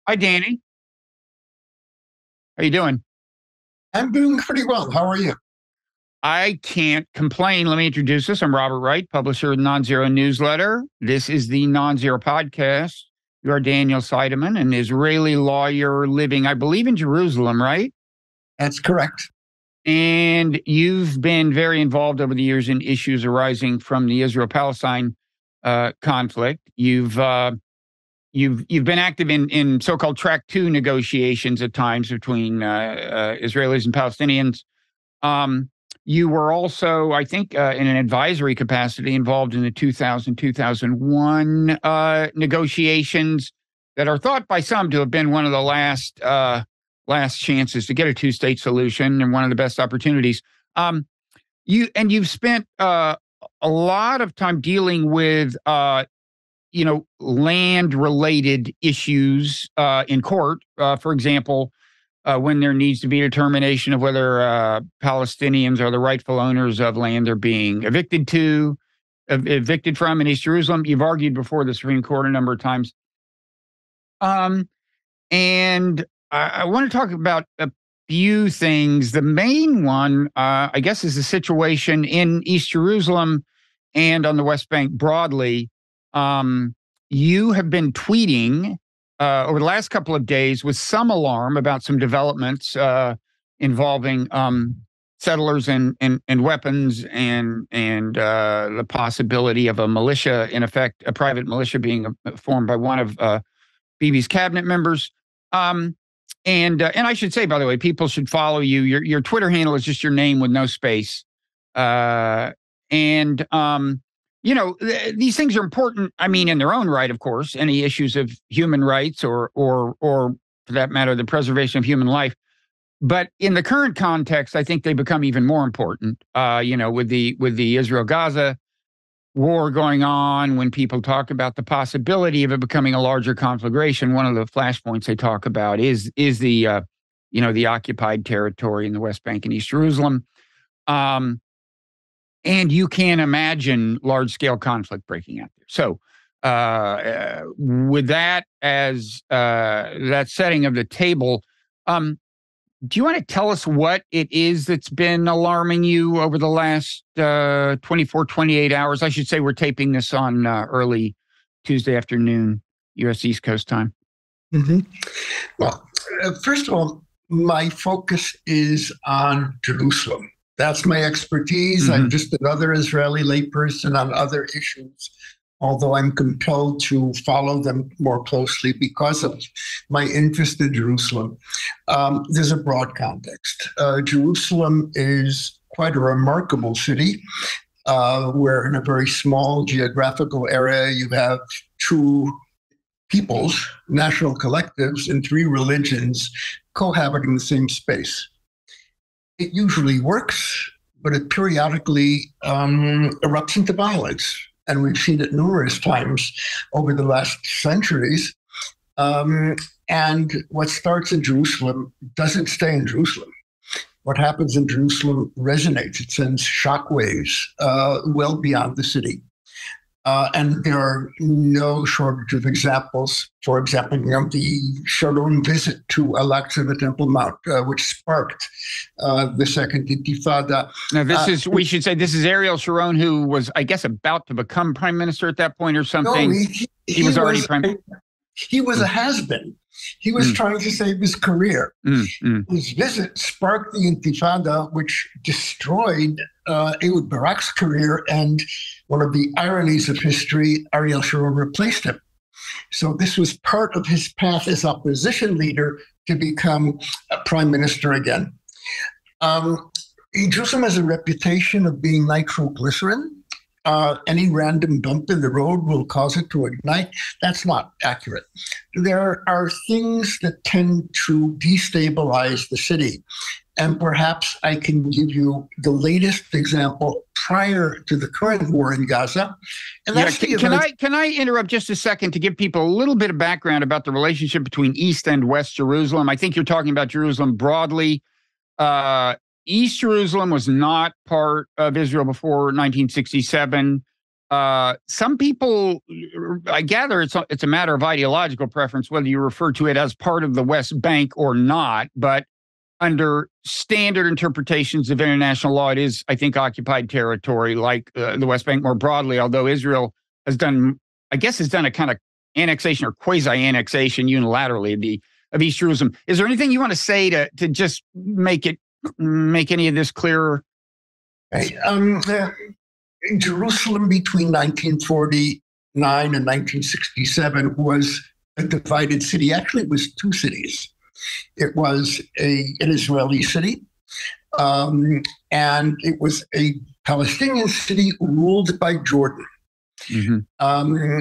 Hi, Danny. How you doing? I'm doing pretty well. How are you? I can't complain. Let me introduce us. I'm Robert Wright, publisher of the Nonzero newsletter. This is the Nonzero podcast. You are Daniel Seidemann, an Israeli lawyer living, I believe, in Jerusalem, right? That's correct. And you've been very involved over the years in issues arising from the Israel-Palestine conflict. You've been active in so-called Track 2 negotiations at times between Israelis and Palestinians. You were also, I think, in an advisory capacity involved in the 2000-2001 negotiations that are thought by some to have been one of the last chances to get a two-state solution and one of the best opportunities. You've spent a lot of time dealing with land-related issues in court. For example, when there needs to be a determination of whether Palestinians are the rightful owners of land they're being evicted from in East Jerusalem. You've argued before the Supreme Court a number of times. And I want to talk about a few things. The main one, I guess, is the situation in East Jerusalem and on the West Bank broadly. You have been tweeting over the last couple of days with some alarm about some developments involving settlers and weapons and the possibility of a militia, in effect, a private militia being formed by one of Bibi's cabinet members. And I should say, by the way, people should follow you. Your Twitter handle is just your name with no space. These things are important. I mean, in their own right, of course, any issues of human rights or for that matter, the preservation of human life. But in the current context, I think they become even more important. With the Israel-Gaza war going on, when people talk about the possibility of it becoming a larger conflagration, one of the flashpoints they talk about is the occupied territory in the West Bank and East Jerusalem. And you can imagine large-scale conflict breaking out there. So with that as that setting of the table, do you want to tell us what it is that's been alarming you over the last 24, 28 hours? I should say we're taping this on early Tuesday afternoon, U.S. East Coast time. Mm-hmm. Well, first of all, my focus is on Jerusalem. That's my expertise. Mm-hmm. I'm just another Israeli layperson on other issues, although I'm compelled to follow them more closely because of my interest in Jerusalem. There's a broad context. Jerusalem is quite a remarkable city, where in a very small geographical area, you have two peoples, national collectives, and three religions cohabiting the same space. It usually works, but it periodically erupts into violence. And we've seen it numerous times over the last centuries. And what starts in Jerusalem doesn't stay in Jerusalem. What happens in Jerusalem resonates. It sends shockwaves well beyond the city. And there are no shortage of examples. For example, the Sharon visit to Al-Aqsa, the Temple Mount, which sparked the Second Intifada. Now, we should say, this is Ariel Sharon, who was, I guess, about to become prime minister at that point or something. No, he was already prime minister. He was a has-been. He was trying to save his career. His visit sparked the Intifada, which destroyed Ehud Barak's career, and one of the ironies of history, Ariel Sharon replaced him. So this was part of his path as opposition leader to become a prime minister again. Jerusalem has a reputation of being nitroglycerin. Any random bump in the road will cause it to ignite. That's not accurate. There are things that tend to destabilize the city. And perhaps I can give you the latest example prior to the current war in Gaza. And that's can I interrupt just a second to give people a little bit of background about the relationship between East and West Jerusalem? I think you're talking about Jerusalem broadly. East Jerusalem was not part of Israel before 1967. some people, I gather it's a matter of ideological preference, whether you refer to it as part of the West Bank or not. But under standard interpretations of international law, it is, I think, occupied territory, like the West Bank more broadly, although Israel has done a kind of annexation or quasi-annexation unilaterally of East Jerusalem. Is there anything you want to say to just make any of this clearer? Jerusalem between 1949 and 1967 was a divided city. Actually, it was two cities. It was an Israeli city, and it was a Palestinian city ruled by Jordan. Mm-hmm.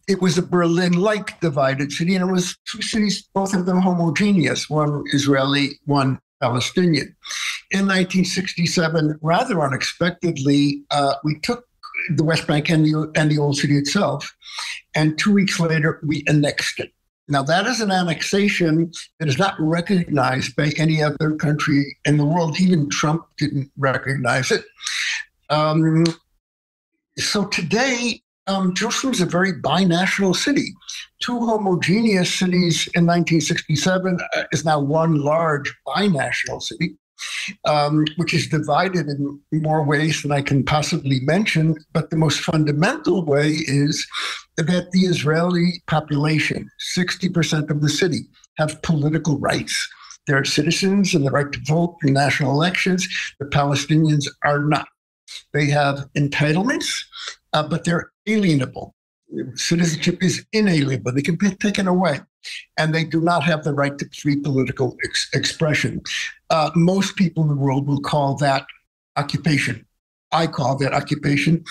It was a Berlin-like divided city, and it was two cities, both of them homogeneous, one Israeli, one Palestinian. In 1967, rather unexpectedly, we took the West Bank and the old city itself, and 2 weeks later, we annexed it. Now, that is an annexation that is not recognized by any other country in the world. Even Trump didn't recognize it. So today, Jerusalem is a very binational city. Two homogeneous cities in 1967 is now one large binational city, which is divided in more ways than I can possibly mention. But the most fundamental way is that the Israeli population, 60% of the city, have political rights. They're citizens and the right to vote in national elections. The Palestinians are not. They have entitlements, but they're alienable. Citizenship is inalienable. They can be taken away. And they do not have the right to free political expression. Most people in the world will call that occupation. I call that occupation.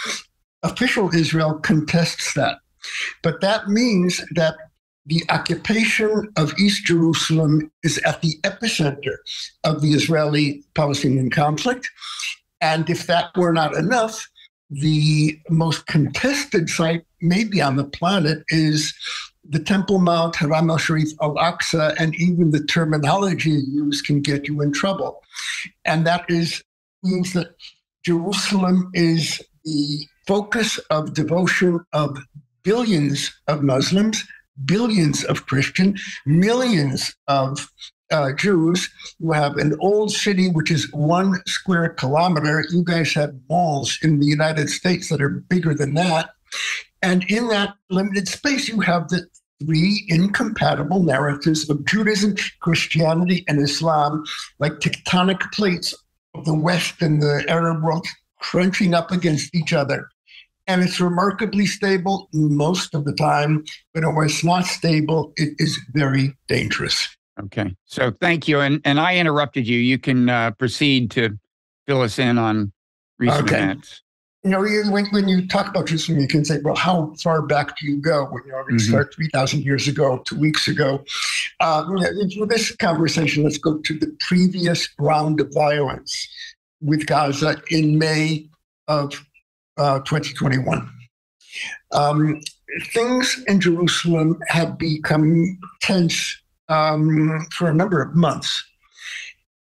Official Israel contests that. But that means that the occupation of East Jerusalem is at the epicenter of the Israeli-Palestinian conflict. And if that were not enough, the most contested site maybe on the planet is the Temple Mount, Haram al-Sharif, Al-Aqsa, and even the terminology used can get you in trouble. And that means that Jerusalem is the focus of devotion of billions of Muslims, billions of Christians, millions of Jews. You have an old city, which is 1 square kilometer. You guys have malls in the United States that are bigger than that. And in that limited space, you have the 3 incompatible narratives of Judaism, Christianity, and Islam, like tectonic plates of the West and the Arab world crunching up against each other. And it's remarkably stable most of the time, but when it's not stable, it is very dangerous. Okay. So thank you. And I interrupted you. You can proceed to fill us in on recent events. You know, when you talk about Jerusalem, you can say, well, how far back do you go? We start 3,000 years ago, 2 weeks ago. For this conversation, let's go to the previous round of violence with Gaza in May of 2021. Things in Jerusalem have become tense for a number of months.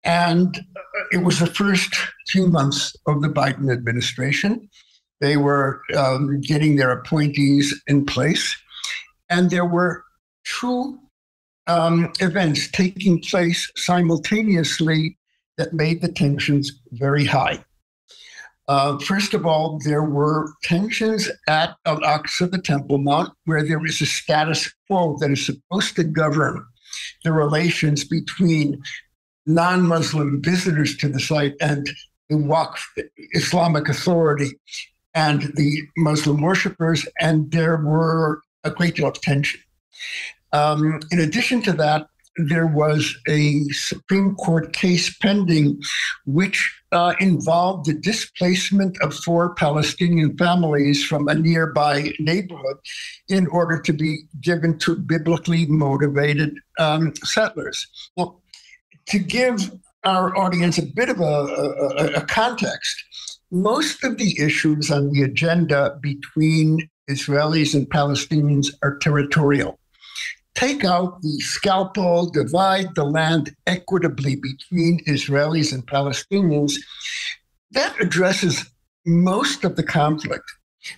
And it was the first few months of the Biden administration. They were getting their appointees in place. And there were 2 events taking place simultaneously that made the tensions very high. First of all, there were tensions at Al-Aqsa, the Temple Mount, where there is a status quo that is supposed to govern the relations between non-Muslim visitors to the site and the Waqf Islamic Authority and the Muslim worshippers, and there were a great deal of tension. In addition to that, there was a Supreme Court case pending which involved the displacement of 4 Palestinian families from a nearby neighborhood in order to be given to biblically motivated settlers. Well, to give our audience a bit of a context, most of the issues on the agenda between Israelis and Palestinians are territorial. Take out the scalpel, divide the land equitably between Israelis and Palestinians. That addresses most of the conflict.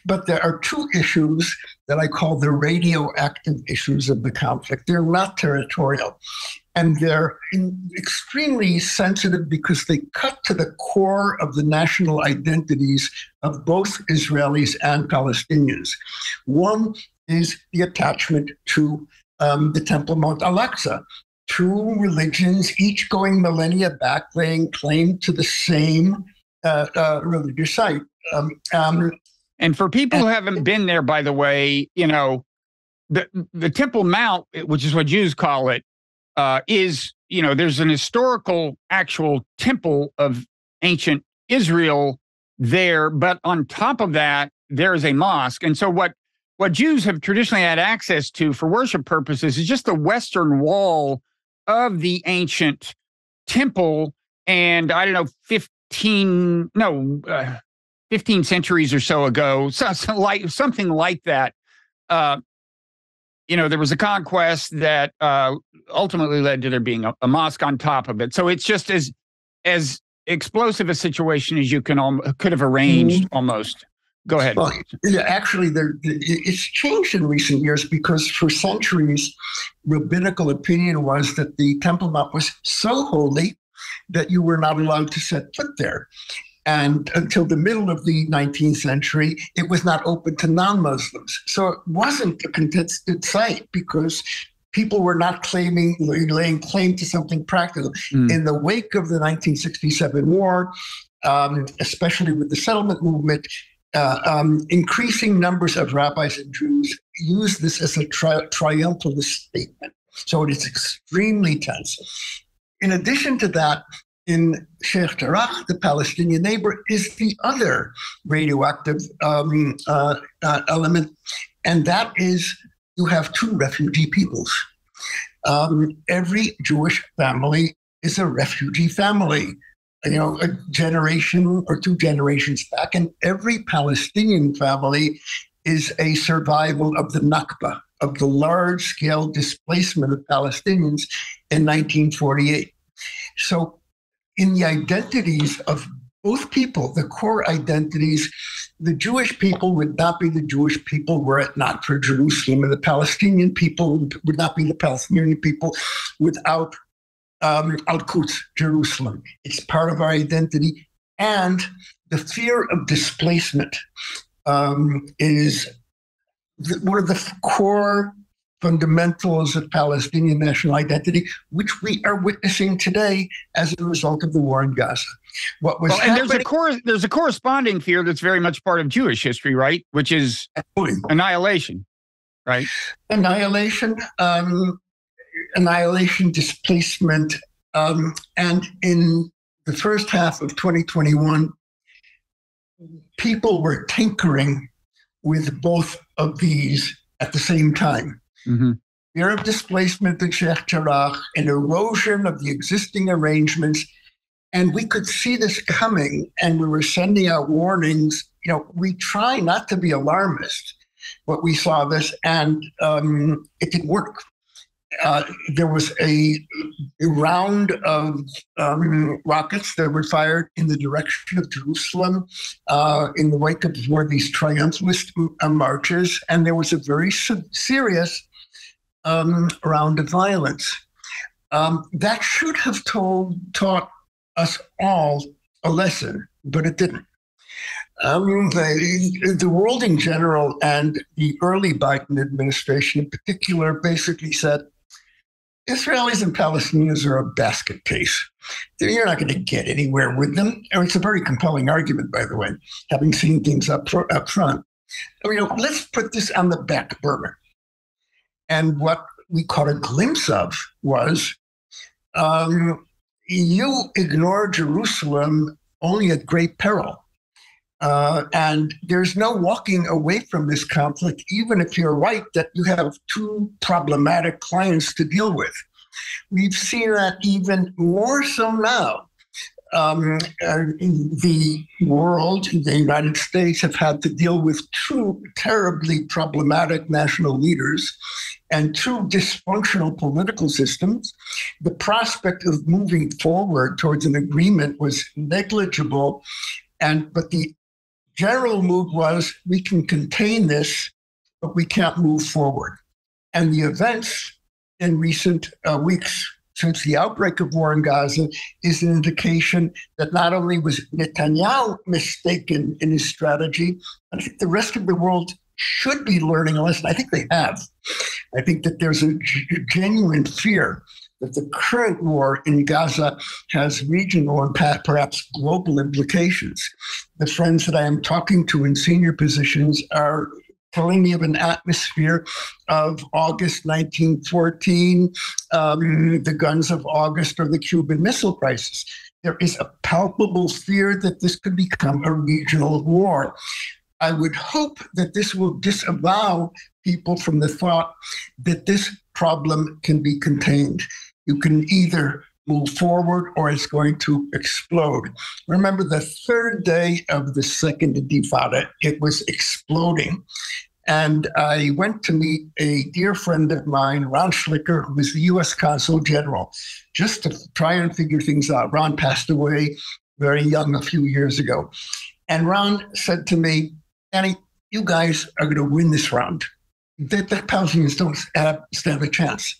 But there are two issues that I call the radioactive issues of the conflict. They're not territorial. And they're extremely sensitive because they cut to the core of the national identities of both Israelis and Palestinians. One is the attachment to the Temple Mount Al-Aqsa. Two religions, each going millennia back, laying claim to the same religious site. And for people who haven't been there, by the way, the Temple Mount, which is what Jews call it, is, there's an historical actual temple of ancient Israel there. But on top of that, there is a mosque. And so what Jews have traditionally had access to for worship purposes is just the western wall of the ancient temple. And I don't know, 15 centuries or so ago, something like that. There was a conquest that ultimately led to there being a mosque on top of it. So it's just as explosive a situation as you could have arranged almost. Go ahead. Well, yeah, actually, it's changed in recent years because for centuries, rabbinical opinion was that the Temple Mount was so holy that you were not allowed to set foot there. And until the middle of the 19th century, it was not open to non-Muslims. So it wasn't a contested site because people were not laying claim to something practical. In the wake of the 1967 war, especially with the settlement movement, increasing numbers of rabbis and Jews use this as a triumphalist statement. So it is extremely tense. In addition to that, in Sheikh Jarrah, the Palestinian neighbor, is the other radioactive element, and that is you have two refugee peoples. Every Jewish family is a refugee family, a generation or two generations back, and every Palestinian family is a survival of the Nakba, of the large-scale displacement of Palestinians in 1948. So in the identities of both people, the core identities, the Jewish people would not be the Jewish people were it not for Jerusalem, and the Palestinian people would not be the Palestinian people without Al-Quds, Jerusalem. It's part of our identity. And the fear of displacement is one of the core fundamentals of Palestinian national identity, which we are witnessing today as a result of the war in Gaza. And there's a corresponding fear that's very much part of Jewish history, right? Which is annihilation, right? Annihilation, displacement, and in the first half of 2021, people were tinkering with both of these at the same time. Fear of displacement in Sheikh Jarrah, an erosion of the existing arrangements, and we could see this coming, and we were sending out warnings. We try not to be alarmist, but we saw this, and it didn't work. There was a round of rockets that were fired in the direction of Jerusalem in the wake of one of these triumphalist marches, and there was a very serious round of violence. That should have taught us all a lesson, but it didn't. The world in general and the early Biden administration in particular basically said, Israelis and Palestinians are a basket case. You're not going to get anywhere with them. And it's a very compelling argument, by the way, having seen things up front. Let's put this on the back burner. And what we caught a glimpse of was you ignore Jerusalem only at great peril. And there's no walking away from this conflict, even if you're right that you have two problematic clients to deal with. We've seen that even more so now. The world, the United States, have had to deal with two terribly problematic national leaders and two dysfunctional political systems. The prospect of moving forward towards an agreement was negligible, but the general mood was, we can contain this, but we can't move forward. And the events in recent weeks since the outbreak of war in Gaza is an indication that not only was Netanyahu mistaken in his strategy, I think the rest of the world should be learning a lesson. I think they have. I think that there's a genuine fear that the current war in Gaza has regional and perhaps global implications. The friends that I am talking to in senior positions are telling me of an atmosphere of August 1914, the guns of August, or the Cuban Missile Crisis. There is a palpable fear that this could become a regional war. I would hope that this will disavow people from the thought that this problem can be contained. You can either move forward or it's going to explode. Remember, the third day of the second Intifada, it was exploding. And I went to meet a dear friend of mine, Ron Schlicker, who was the U.S. Consul General, just to try and figure things out. Ron passed away very young a few years ago. And Ron said to me, Danny, you guys are going to win this round. The Palestinians don't stand a chance.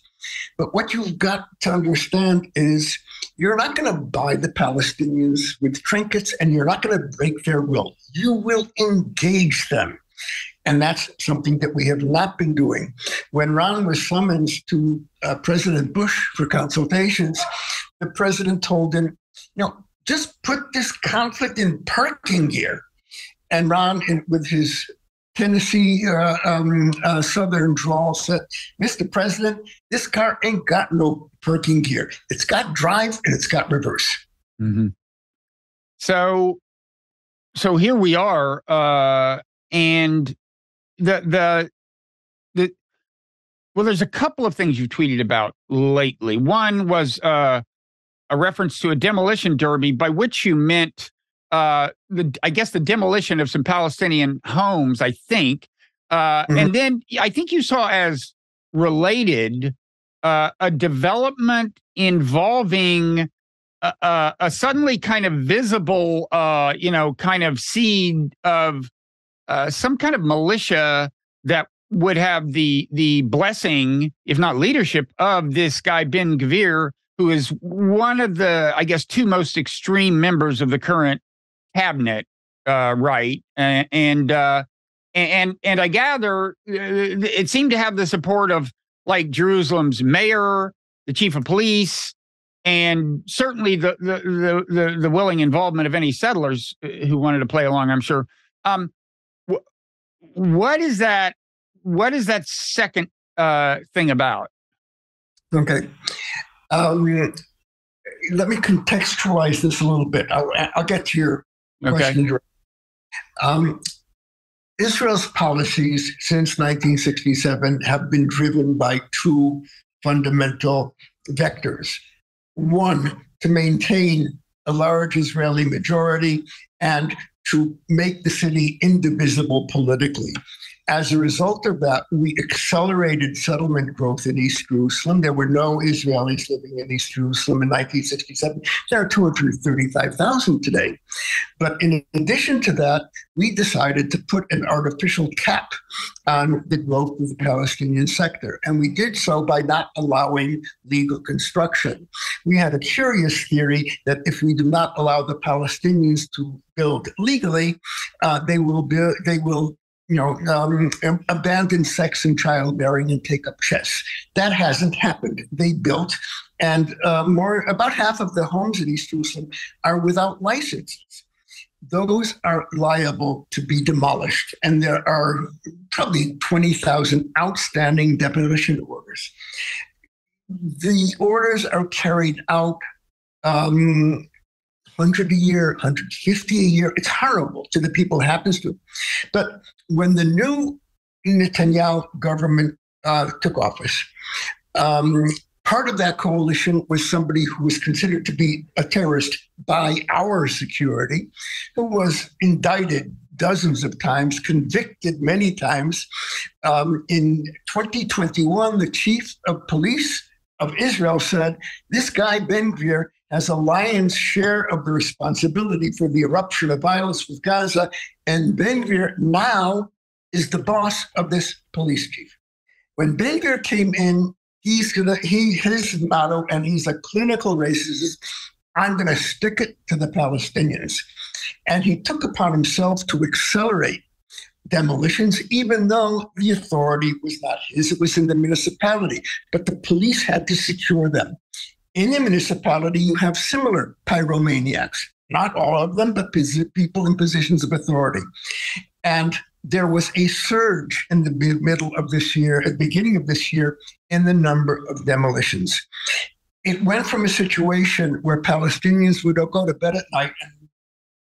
But what you've got to understand is you're not going to buy the Palestinians with trinkets, and you're not going to break their will. You will engage them. And that's something that we have not been doing. When Ron was summoned to President Bush for consultations, the president told him, just put this conflict in parking gear. And Ron, with his Tennessee Southern drawl, said, Mr. President, this car ain't got no parking gear. It's got drive and it's got reverse. Mm-hmm. So here we are, and well, there's a couple of things you've tweeted about lately. One was a reference to a demolition derby, by which you meant I guess the demolition of some Palestinian homes, I think. And then I think you saw as related a development involving a suddenly kind of visible, kind of seed of some kind of militia that would have the blessing, if not leadership, of this guy Ben Gvir, who is one of the, I guess, two most extreme members of the current cabinet, Wright, and I gather it seemed to have the support of like Jerusalem's mayor, the chief of police, and certainly the willing involvement of any settlers who wanted to play along, I'm sure. What is that? What is that second thing about? Okay. Let me contextualize this a little bit. I'll get to your question. Israel's policies since 1967 have been driven by two fundamental vectors. One, to maintain a large Israeli majority and to make the city indivisible politically. As a result of that, we accelerated settlement growth in East Jerusalem. There were no Israelis living in East Jerusalem in 1967. There are 235,000 today. But in addition to that, we decided to put an artificial cap on the growth of the Palestinian sector. And we did so by not allowing legal construction. We had a curious theory that if we do not allow the Palestinians to build legally, they will abandon sex and childbearing and take up chess. That hasn't happened. They built, and about half of the homes in East Jerusalem are without licenses. Those are liable to be demolished, and there are probably 20,000 outstanding demolition orders. The orders are carried out 100 a year, 150 a year. It's horrible to the people it happens to. But when the new Netanyahu government took office, part of that coalition was somebody who was considered to be a terrorist by our security, who was indicted dozens of times, convicted many times. In 2021, the chief of police of Israel said, this guy, Ben Gvir, has a lion's share of the responsibility for the eruption of violence with Gaza, and Ben-Gvir now is the boss of this police chief. When Ben-Gvir came in, his motto, and he's a clinical racist, I'm going to stick it to the Palestinians. And he took upon himself to accelerate demolitions, even though the authority was not his, it was in the municipality. But the police had to secure them. In the municipality, you have similar pyromaniacs, not all of them, but people in positions of authority. And there was a surge in the middle of this year, at the beginning of this year, in the number of demolitions. It went from a situation where Palestinians would go to bed at night and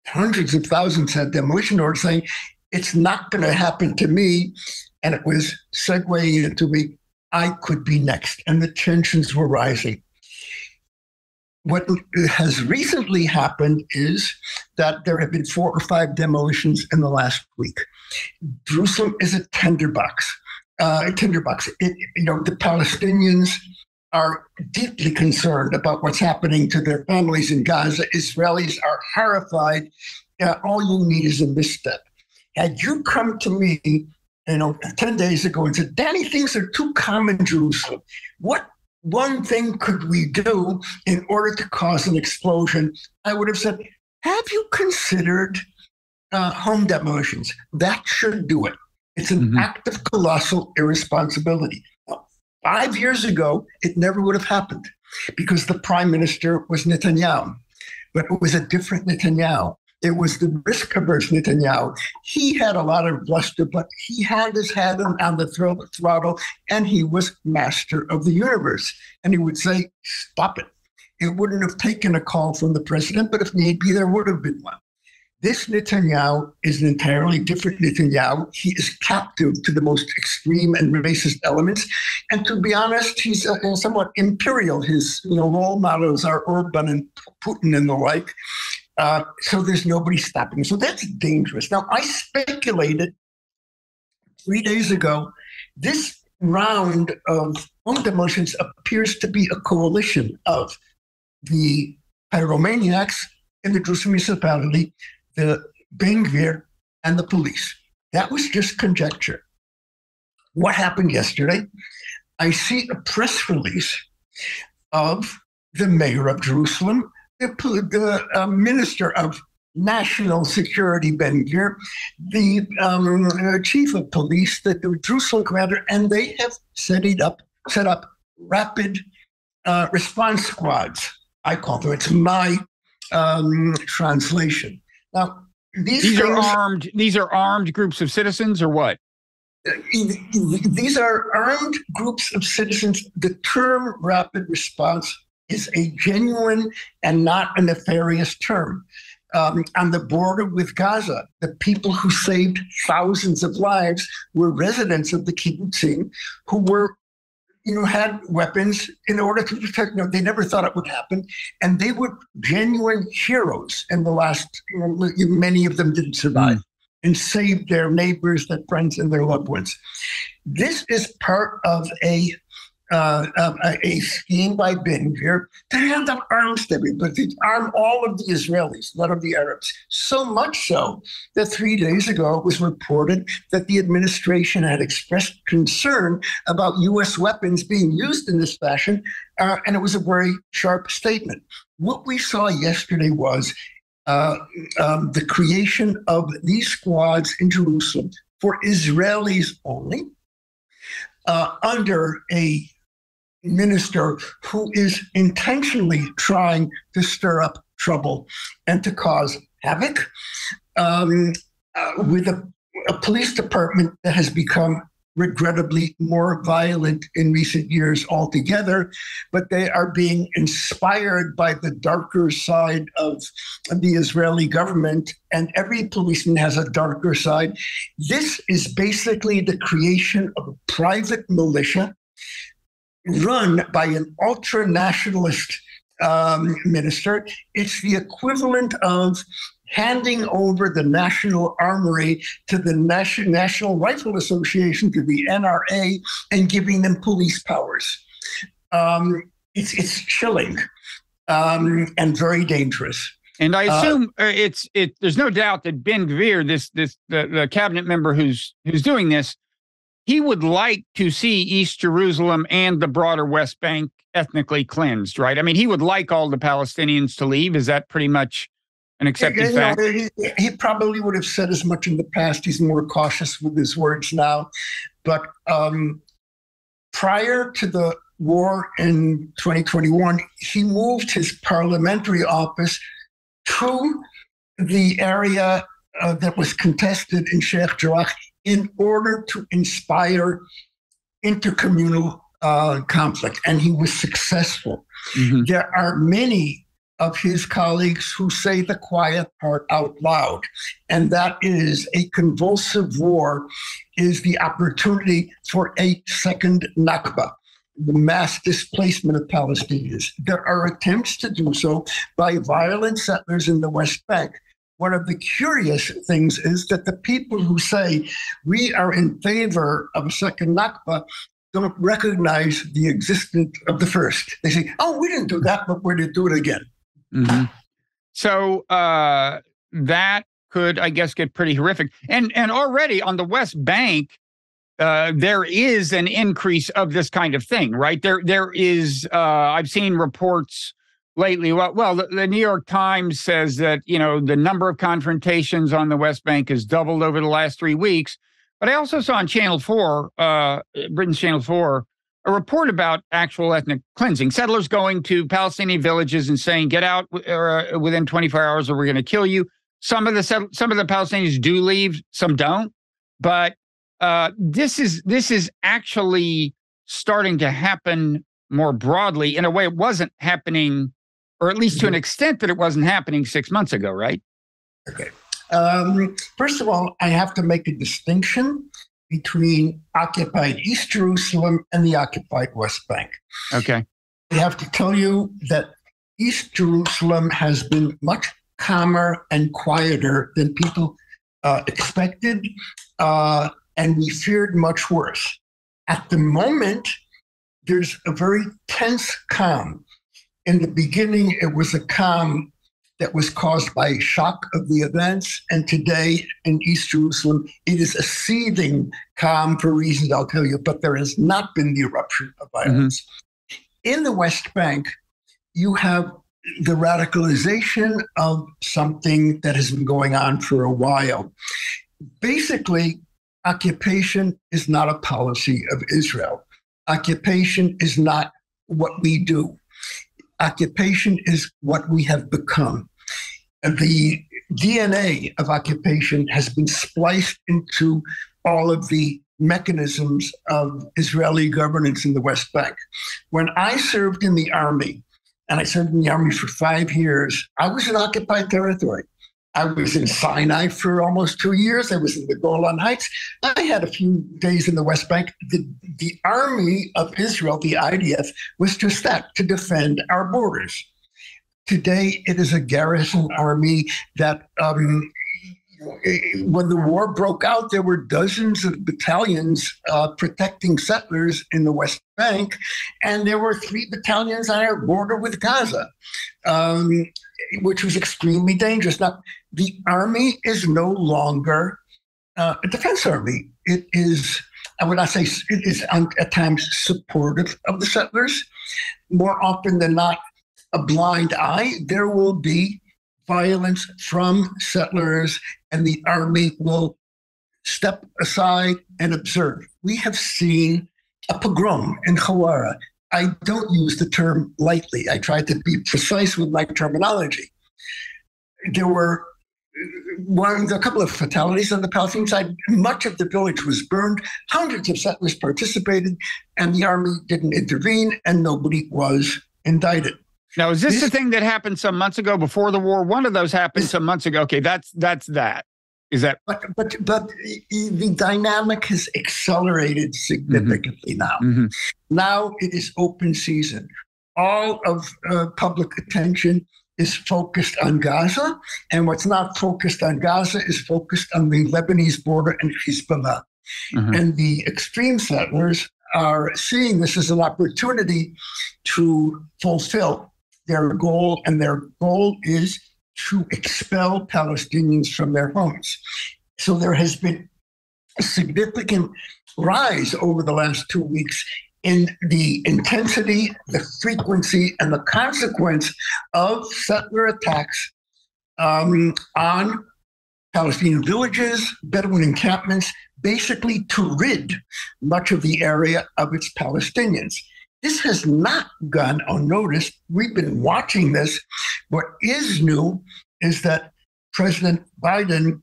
hundreds of thousands had demolition orders saying, it's not going to happen to me. And it was segueing into I could be next. And the tensions were rising. What has recently happened is that there have been 4 or 5 demolitions in the last week. Jerusalem is a tinderbox. The Palestinians are deeply concerned about what's happening to their families in Gaza. Israelis are horrified. All you need is a misstep. Had you come to me, 10 days ago and said, Danny, things are too calm in Jerusalem. What one thing could we do in order to cause an explosion? I would have said, have you considered home demolitions? That should do it. It's an act of colossal irresponsibility. 5 years ago, it never would have happened because the prime minister was Netanyahu, but it was a different Netanyahu. It was the risk-averse Netanyahu. He had a lot of bluster, but he had his hand on the throttle, and he was master of the universe. And he would say, stop it. It wouldn't have taken a call from the president, but if need be, there would have been one. This Netanyahu is an entirely different Netanyahu. He is captive to the most extreme and racist elements. And to be honest, he's somewhat imperial. His role models are Orban and Putin and the like. So there's nobody stopping him. So that's dangerous. Now, I speculated 3 days ago, this round of home demolitions appears to be a coalition of the pyromaniacs in the Jerusalem municipality, the Ben-Gvir, and the police. That was just conjecture. What happened yesterday? I see a press release of the mayor of Jerusalem, the minister of national security, Ben-Gvir, the chief of police, the Jerusalem commander, and they have set up rapid response squads. I call them. It's my translation. Now, these are armed groups of citizens, or what? These are armed groups of citizens. The term rapid response is a genuine and not a nefarious term. On the border with Gaza, the people who saved thousands of lives were residents of the kibbutzim who were, had weapons in order to protect. They never thought it would happen, and they were genuine heroes. In the last, many of them didn't survive and saved their neighbors, their friends, and their loved ones. This is part of a scheme by Ben-Gvir to hand up arms to everybody, to arm all of the Israelis, none of the Arabs. So much so that 3 days ago it was reported that the administration had expressed concern about U.S. weapons being used in this fashion, and it was a very sharp statement. What we saw yesterday was the creation of these squads in Jerusalem for Israelis only, under a minister who is intentionally trying to stir up trouble and to cause havoc, with a police department that has become regrettably more violent in recent years altogether, but they are being inspired by the darker side of the Israeli government, and every policeman has a darker side. This is basically the creation of a private militia run by an ultra-nationalist minister. It's the equivalent of handing over the National Armory to the National Rifle Association, to the NRA, and giving them police powers. It's chilling. and very dangerous. And I assume there's no doubt that Ben Gvir, the cabinet member who's doing this, he would like to see East Jerusalem and the broader West Bank ethnically cleansed, right? I mean, he would like all the Palestinians to leave. Is that pretty much an accepted fact? He probably would have said as much in the past. He's more cautious with his words now. But prior to the war in 2021, he moved his parliamentary office to the area that was contested in Sheikh Jarrah in order to inspire intercommunal conflict, and he was successful. Mm-hmm. There are many of his colleagues who say the quiet part out loud, and that is a convulsive war is the opportunity for a second Nakba, the mass displacement of Palestinians. There are attempts to do so by violent settlers in the West Bank. One of the curious things is that the people who say we are in favor of a second Nakba don't recognize the existence of the first. They say, oh, we didn't do that, but we're going to do it again. Mm-hmm. So that could, I guess, get pretty horrific. And already on the West Bank, there is an increase of this kind of thing, right? There is, I've seen reports lately. Well, the New York Times says that, the number of confrontations on the West Bank has doubled over the last 3 weeks. But I also saw on Channel 4, Britain's Channel 4, a report about actual ethnic cleansing. Settlers going to Palestinian villages and saying, get out within 24 hours or we're going to kill you. Some of the Palestinians do leave, some don't. But this is actually starting to happen more broadly in a way it wasn't happening, or at least to an extent that it wasn't happening 6 months ago, right? Okay. First of all, I have to make a distinction between occupied East Jerusalem and the occupied West Bank. Okay. I have to tell you that East Jerusalem has been much calmer and quieter than people expected, and we feared much worse. At the moment, there's a very tense calm. In the beginning, it was a calm that was caused by shock of the events. And today in East Jerusalem, it is a seething calm for reasons I'll tell you, but there has not been the eruption of violence. Mm-hmm. In the West Bank, you have the radicalization of something that has been going on for a while. Basically, occupation is not a policy of Israel. Occupation is not what we do. Occupation is what we have become. The DNA of occupation has been spliced into all of the mechanisms of Israeli governance in the West Bank. When I served in the army, and I served in the army for 5 years, I was in occupied territory. I was in Sinai for almost 2 years. I was in the Golan Heights. I had a few days in the West Bank. The army of Israel, the IDF, was just that, to defend our borders. Today, it is a garrison army that, when the war broke out, there were dozens of battalions protecting settlers in the West Bank, and there were 3 battalions on our border with Gaza, which was extremely dangerous. Now, the army is no longer a defense army. It is, I would not say, it is at times supportive of the settlers. More often than not, a blind eye. There will be violence from settlers, and the army will step aside and observe. We have seen a pogrom in Hawara. I don't use the term lightly. I try to be precise with my terminology. There were a couple of fatalities on the Palestinian side. Much of the village was burned. Hundreds of settlers participated, and the army didn't intervene, and nobody was indicted. Now, is this the thing that happened some months ago before the war? One of those happened some months ago. Okay, that's that. Is that? But the dynamic has accelerated significantly now. Mm-hmm. Now it is open season. All of public attention is focused on Gaza, and what's not focused on Gaza is focused on the Lebanese border and Hezbollah. Mm-hmm. And the extreme settlers are seeing this as an opportunity to fulfill their goal, and their goal is to expel Palestinians from their homes. So there has been a significant rise over the last 2 weeks in the intensity, the frequency, and the consequence of settler attacks on Palestinian villages, Bedouin encampments, basically to rid much of the area of its Palestinians. This has not gone unnoticed. We've been watching this. What is new is that President Biden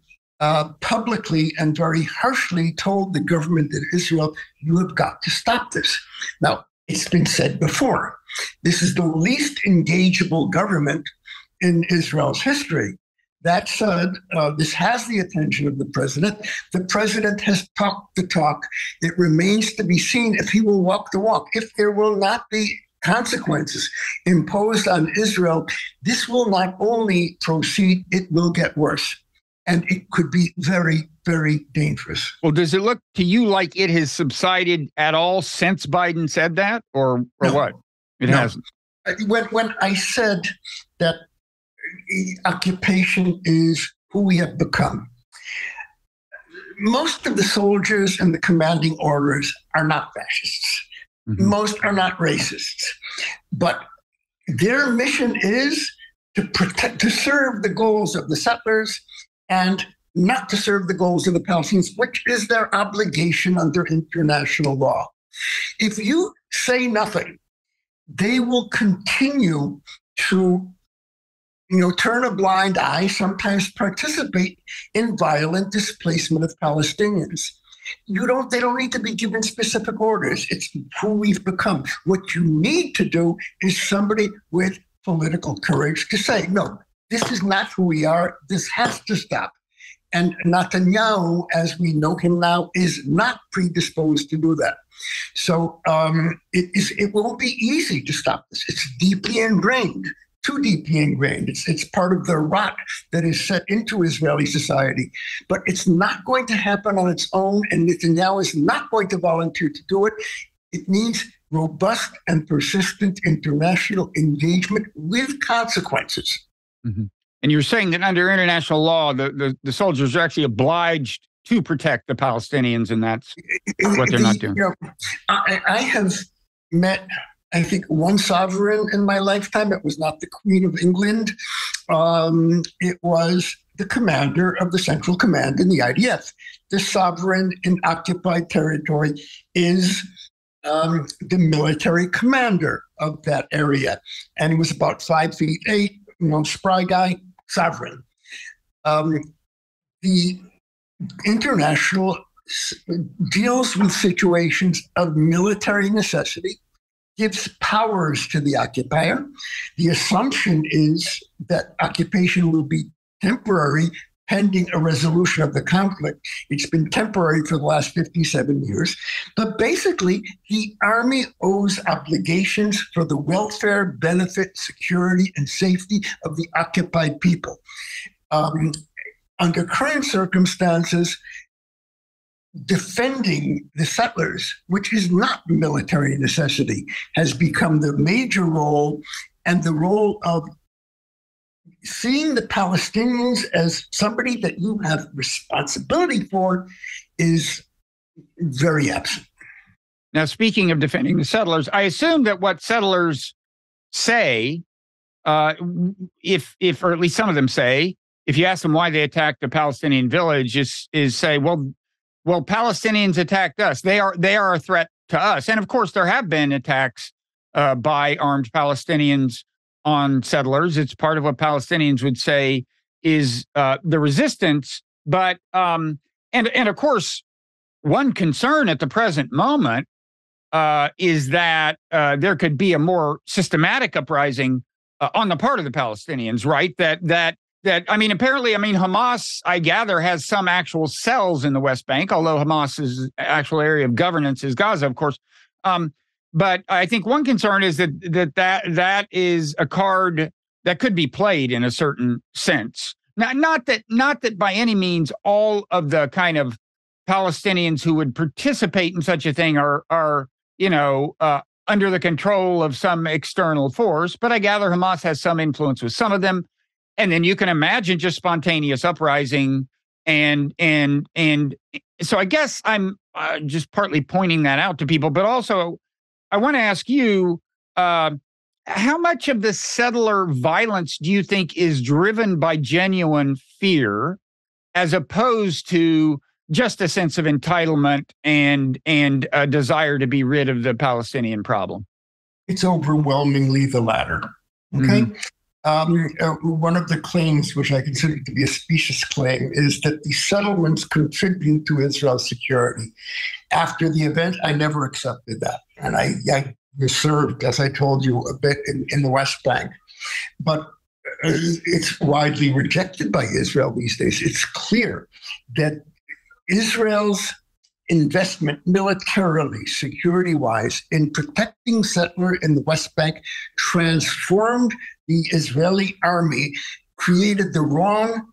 publicly and very harshly told the government of Israel, you have got to stop this. Now, it's been said before. This is the least engageable government in Israel's history. That said, this has the attention of the president. The president has talked the talk. It remains to be seen if he will walk the walk. If there will not be consequences imposed on Israel, this will not only proceed, it will get worse. And it could be very, very dangerous. Well, does it look to you like it has subsided at all since Biden said that, or no, what? It hasn't. When I said that occupation is who we have become, most of the soldiers and the commanding orders are not fascists. Mm-hmm. Most are not racists. But their mission is to serve the goals of the settlers and not to serve the goals of the Palestinians, which is their obligation under international law. If you say nothing, they will continue to turn a blind eye, sometimes participate in violent displacement of Palestinians. They don't need to be given specific orders. It's who we've become. What you need to do is somebody with political courage to say, no, this is not who we are. This has to stop. And Netanyahu, as we know him now, is not predisposed to do that. So it won't be easy to stop this. It's deeply ingrained, too deeply ingrained. It's part of the rot that is set into Israeli society. But it's not going to happen on its own, and Netanyahu is not going to volunteer to do it. It needs robust and persistent international engagement with consequences. Mm-hmm. And you're saying that under international law, the soldiers are actually obliged to protect the Palestinians, and that's what they're not doing. I have met, I think, one sovereign in my lifetime. It was not the Queen of England. It was the commander of the Central Command in the IDF. The sovereign in occupied territory is the military commander of that area. And he was about 5'8", spry guy, sovereign. The international deals with situations of military necessity, gives powers to the occupier. The assumption is that occupation will be temporary pending a resolution of the conflict. It's been temporary for the last 57 years. But basically, the army owes obligations for the welfare, benefit, security, and safety of the occupied people. Under current circumstances, defending the settlers, which is not military necessity, has become the major role, and the role of seeing the Palestinians as somebody that you have responsibility for is very absent. Now, speaking of defending the settlers, I assume that what settlers say, if or at least some of them say, if you ask them why they attacked a Palestinian village, is say, well, Palestinians attacked us. They are a threat to us. And of course, there have been attacks by armed Palestinians on settlers. It's part of what Palestinians would say is the resistance. But and of course, one concern at the present moment is that there could be a more systematic uprising on the part of the Palestinians, right? That apparently, Hamas, I gather, has some actual cells in the West Bank, although Hamas's actual area of governance is Gaza, of course. But I think one concern is that is a card that could be played in a certain sense. Not that by any means all of the kind of Palestinians who would participate in such a thing are under the control of some external force, but I gather Hamas has some influence with some of them. And then you can imagine just spontaneous uprising. And so I guess I'm just partly pointing that out to people, but also I want to ask you, how much of the settler violence do you think is driven by genuine fear as opposed to just a sense of entitlement and a desire to be rid of the Palestinian problem? It's overwhelmingly the latter. Okay. One of the claims, which I consider to be a specious claim, is that the settlements contribute to Israel's security. After the event, I never accepted that. And I served, as I told you, a bit in the West Bank. But it's widely rejected by Israel these days. It's clear that Israel's investment militarily, security-wise, in protecting settlers in the West Bank transformed the Israeli army, created the wrong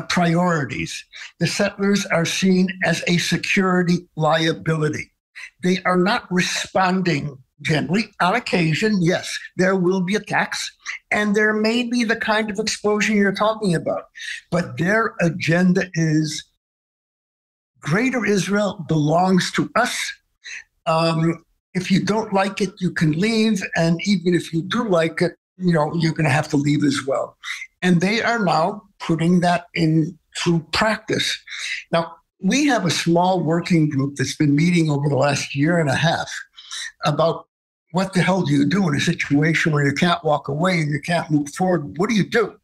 priorities. The settlers are seen as a security liability. They are not responding generally. On occasion, yes, there will be attacks, and there may be the kind of explosion you're talking about, but their agenda is Greater Israel belongs to us. If you don't like it, you can leave. And even if you do like it, you're going to have to leave as well. And they are now putting that into practice. Now, we have a small working group that's been meeting over the last year and a half about what the hell do you do in a situation where you can't walk away and you can't move forward? What do you do?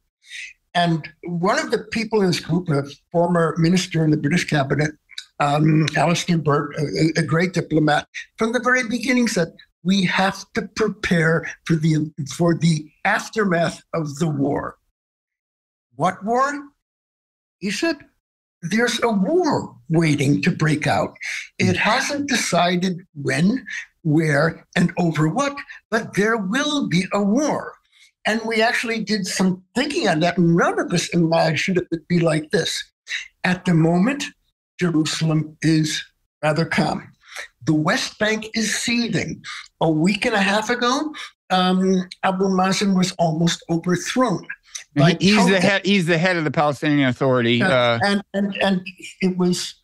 And one of the people in this group, a former minister in the British cabinet, Alistair Burt, a great diplomat, from the very beginning said, we have to prepare for the aftermath of the war. What war? He said, there's a war waiting to break out. It hasn't decided when, where, and over what, but there will be a war. And we actually did some thinking on that. None of us imagined it would be like this. At the moment, Jerusalem is rather calm. The West Bank is seething. A week and a half ago, Abu Mazen was almost overthrown. He's the head of the Palestinian Authority. And it was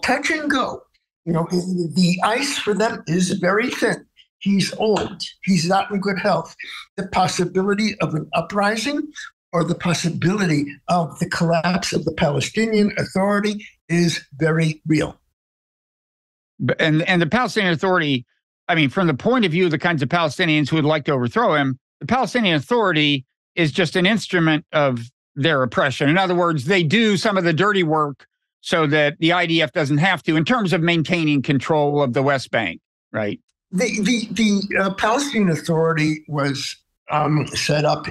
touch and go. The ice for them is very thin. He's old. He's not in good health. The possibility of an uprising or the possibility of the collapse of the Palestinian Authority is very real. And the Palestinian Authority, I mean, from the point of view of the kinds of Palestinians who would like to overthrow him, the Palestinian Authority is just an instrument of their oppression. In other words, they do some of the dirty work so that the IDF doesn't have to, in terms of maintaining control of the West Bank, right? The Palestinian Authority was set up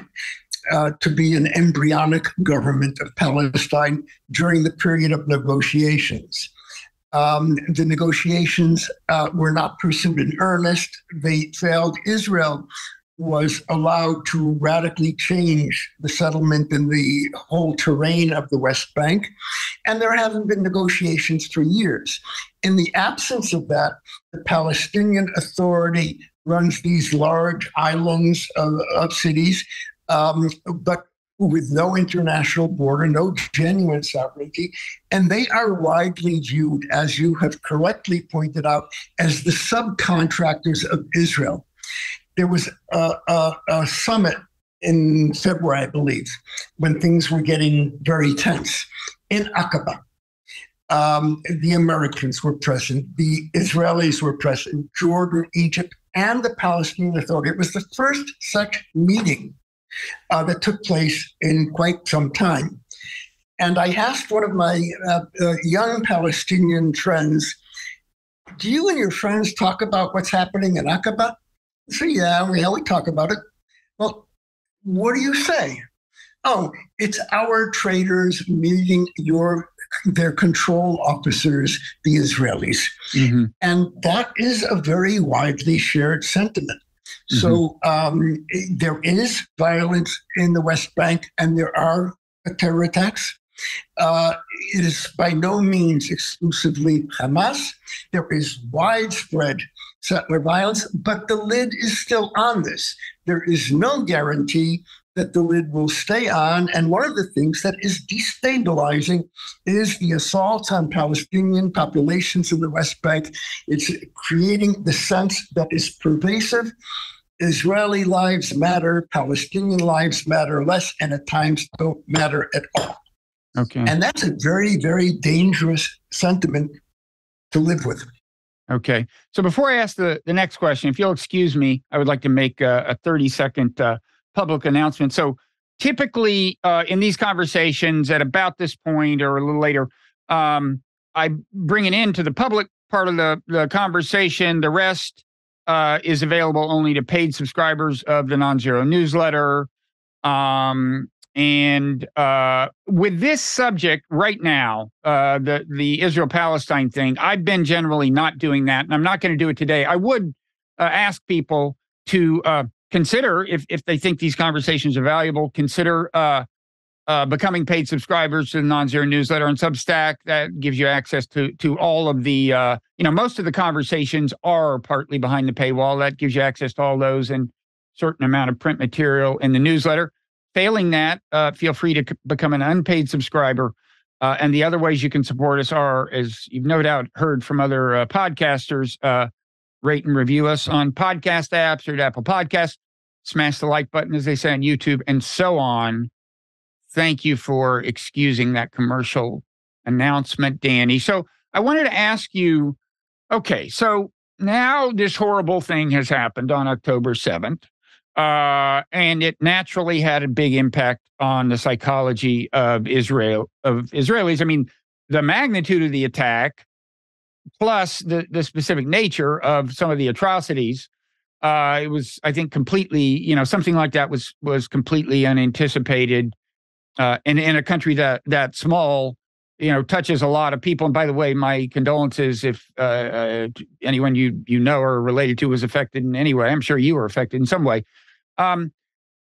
to be an embryonic government of Palestine during the period of negotiations. The negotiations were not pursued in earnest. They failed. Israel was allowed to radically change the settlement and the whole terrain of the West Bank. And there haven't been negotiations for years. In the absence of that, the Palestinian Authority runs these large islands of cities, but with no international border, no genuine sovereignty. And they are widely viewed, as you have correctly pointed out, as the subcontractors of Israel. There was a summit in February, I believe, when things were getting very tense in Aqaba. The Americans were present, the Israelis were present, Jordan, Egypt, and the Palestinian Authority. It was the first such meeting that took place in quite some time. And I asked one of my young Palestinian friends, do you and your friends talk about what's happening in Aqaba? I said, yeah, we talk about it. Well, what do you say? Oh, it's our traders meeting their control officers, the Israelis. Mm-hmm. And that is a very widely shared sentiment. Mm-hmm. So there is violence in the West Bank and there are terror attacks. It is by no means exclusively Hamas. There is widespread settler violence, but the lid is still on this. There is no guarantee that the lid will stay on. And one of the things that is destabilizing is the assaults on Palestinian populations in the West Bank. It's creating the sense that is pervasive. Israeli lives matter, Palestinian lives matter less, and at times don't matter at all. Okay. And that's a very, very dangerous sentiment to live with. Okay. So before I ask the next question, if you'll excuse me, I would like to make a 30-second public announcement. So typically in these conversations at about this point or a little later, I bring it into the public part of the conversation. The rest is available only to paid subscribers of the Nonzero newsletter. And with this subject right now, the Israel-Palestine thing, I've been generally not doing that, and I'm not going to do it today. I would ask people to consider, if they think these conversations are valuable, consider becoming paid subscribers to the Nonzero newsletter on Substack. That gives you access to all of the, most of the conversations are partly behind the paywall. That gives you access to all those and certain amount of print material in the newsletter. Failing that, feel free to become an unpaid subscriber. And the other ways you can support us are, as you've no doubt heard from other podcasters, rate and review us on podcast apps or at Apple Podcasts. Smash the like button, as they say on YouTube, and so on. Thank you for excusing that commercial announcement, Danny. So I wanted to ask you, okay, so now this horrible thing has happened on October 7th. And it naturally had a big impact on the psychology of Israelis. I mean, the magnitude of the attack, plus the specific nature of some of the atrocities, it was, I think, completely, something like that was completely unanticipated. And in a country that small, touches a lot of people. And by the way, my condolences if anyone you know or related to was affected in any way. I'm sure you were affected in some way. But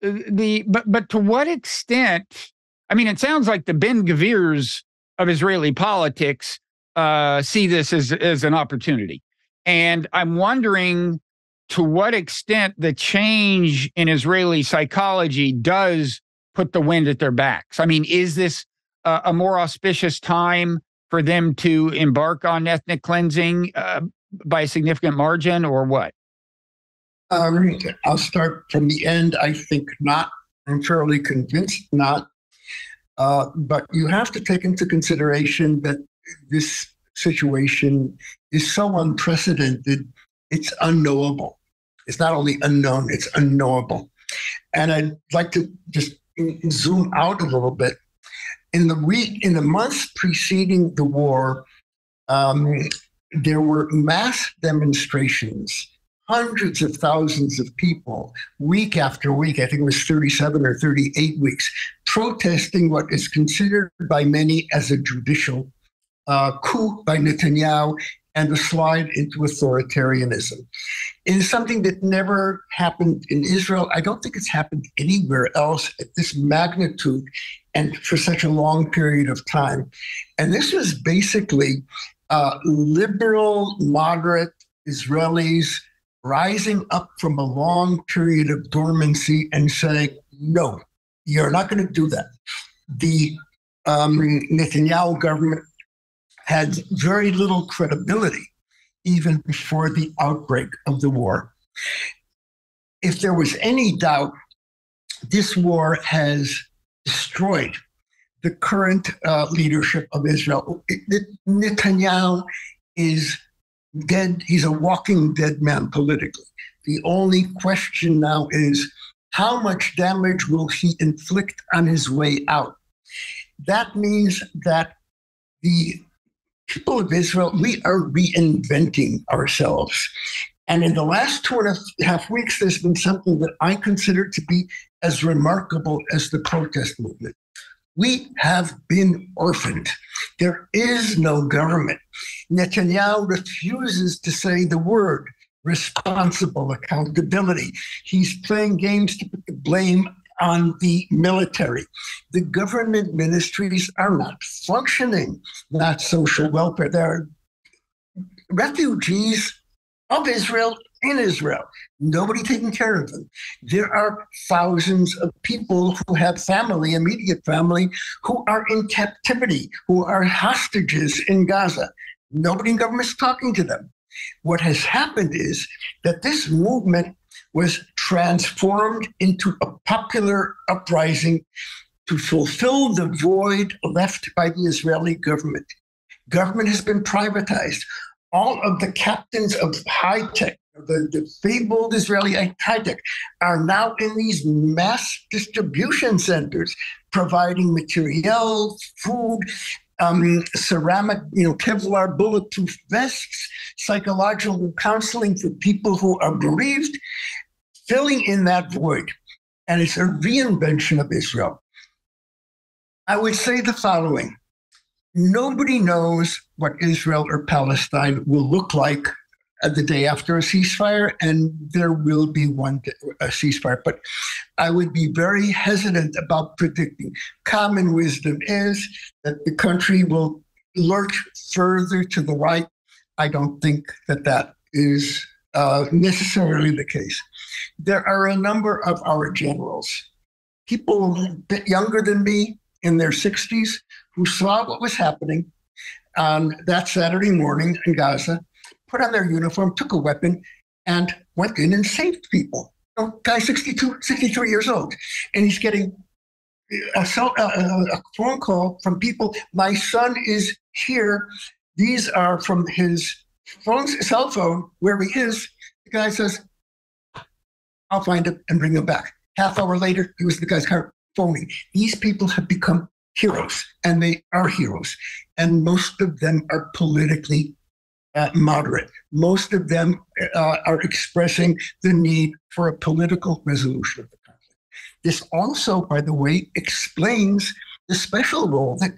to what extent? I mean, it sounds like the Ben Gvirs of Israeli politics see this as an opportunity, and I'm wondering to what extent the change in Israeli psychology does put the wind at their backs. I mean, is this a more auspicious time for them to embark on ethnic cleansing by a significant margin, or what? I'll start from the end. I think not. I'm fairly convinced not. But you have to take into consideration that this situation is so unprecedented, it's unknowable. It's not only unknown, it's unknowable. And I'd like to just zoom out a little bit. In the months preceding the war, there were mass demonstrations, hundreds of thousands of people, week after week. I think it was 37 or 38 weeks, protesting what is considered by many as a judicial coup by Netanyahu and a slide into authoritarianism. It is something that never happened in Israel. I don't think it's happened anywhere else at this magnitude and for such a long period of time. And this was basically liberal, moderate Israelis rising up from a long period of dormancy and saying, no, you're not going to do that. The Netanyahu government had very little credibility even before the outbreak of the war. If there was any doubt, this war has destroyed the current leadership of Israel. Netanyahu is dead. He's a walking dead man politically. The only question now is how much damage will he inflict on his way out? That means that the people of Israel, we are reinventing ourselves. And in the last 2.5 weeks, there's been something that I consider to be as remarkable as the protest movement. We have been orphaned. There is no government. Netanyahu refuses to say the word responsible accountability. He's playing games to put the blame on the military. The government ministries are not functioning, not social welfare. There are refugees of Israel in Israel. Nobody taking care of them. There are thousands of people who have family, immediate family, who are in captivity, who are hostages in Gaza. Nobody in government is talking to them. What has happened is that this movement was transformed into a popular uprising to fulfill the void left by the Israeli government. Government has been privatized. All of the captains of high tech, the fabled Israeli high tech, are now in these mass distribution centers, providing material, food, ceramic, Kevlar bulletproof vests, psychological counseling for people who are bereaved, filling in that void. And it's a reinvention of Israel. I would say the following. Nobody knows what Israel or Palestine will look like the day after a ceasefire, and there will be a ceasefire. But I would be very hesitant about predicting. Common wisdom is that the country will lurch further to the right. I don't think that is necessarily the case. There are a number of our generals, people a bit younger than me, in their 60s, who saw what was happening on that Saturday morning in Gaza, put on their uniform, took a weapon, and went in and saved people. Guy 63 years old, and he's getting a phone call from people. My son is here. These are from his cell phone, where he is. The guy says, I'll find him and bring him back. Half hour later, he was in the guy's car phoning. These people have become heroes, and they are heroes. And most of them are politically moderate. Most of them are expressing the need for a political resolution of the conflict. This also, by the way, explains the special role that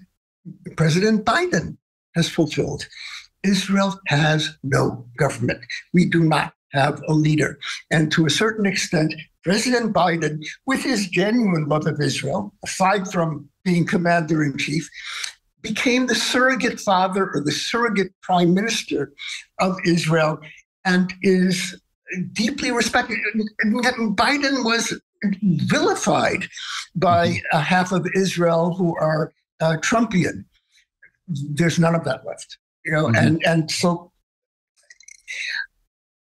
President Biden has fulfilled. Israel has no government. We do not have a leader. And to a certain extent, President Biden, with his genuine love of Israel, aside from being commander-in-chief, became the surrogate father or the surrogate prime minister of Israel and is deeply respected. Biden was vilified by half of Israel who are Trumpian. There's none of that left, and so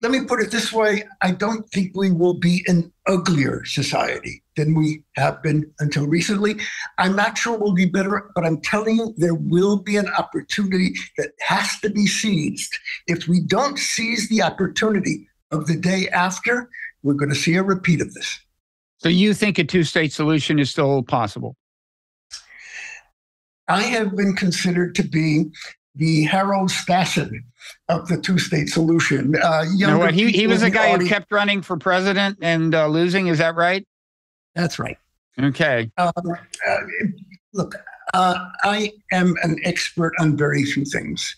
let me put it this way. I don't think we will be an uglier society than we have been until recently. I'm not sure we'll be better, but I'm telling you, there will be an opportunity that has to be seized. If we don't seize the opportunity of the day after, we're going to see a repeat of this. So you think a two-state solution is still possible? I have been considered to be the Harold Stassen of the two-state solution. He was a guy who kept running for president and losing. Is that right? That's right. Okay. Look, I am an expert on very few things.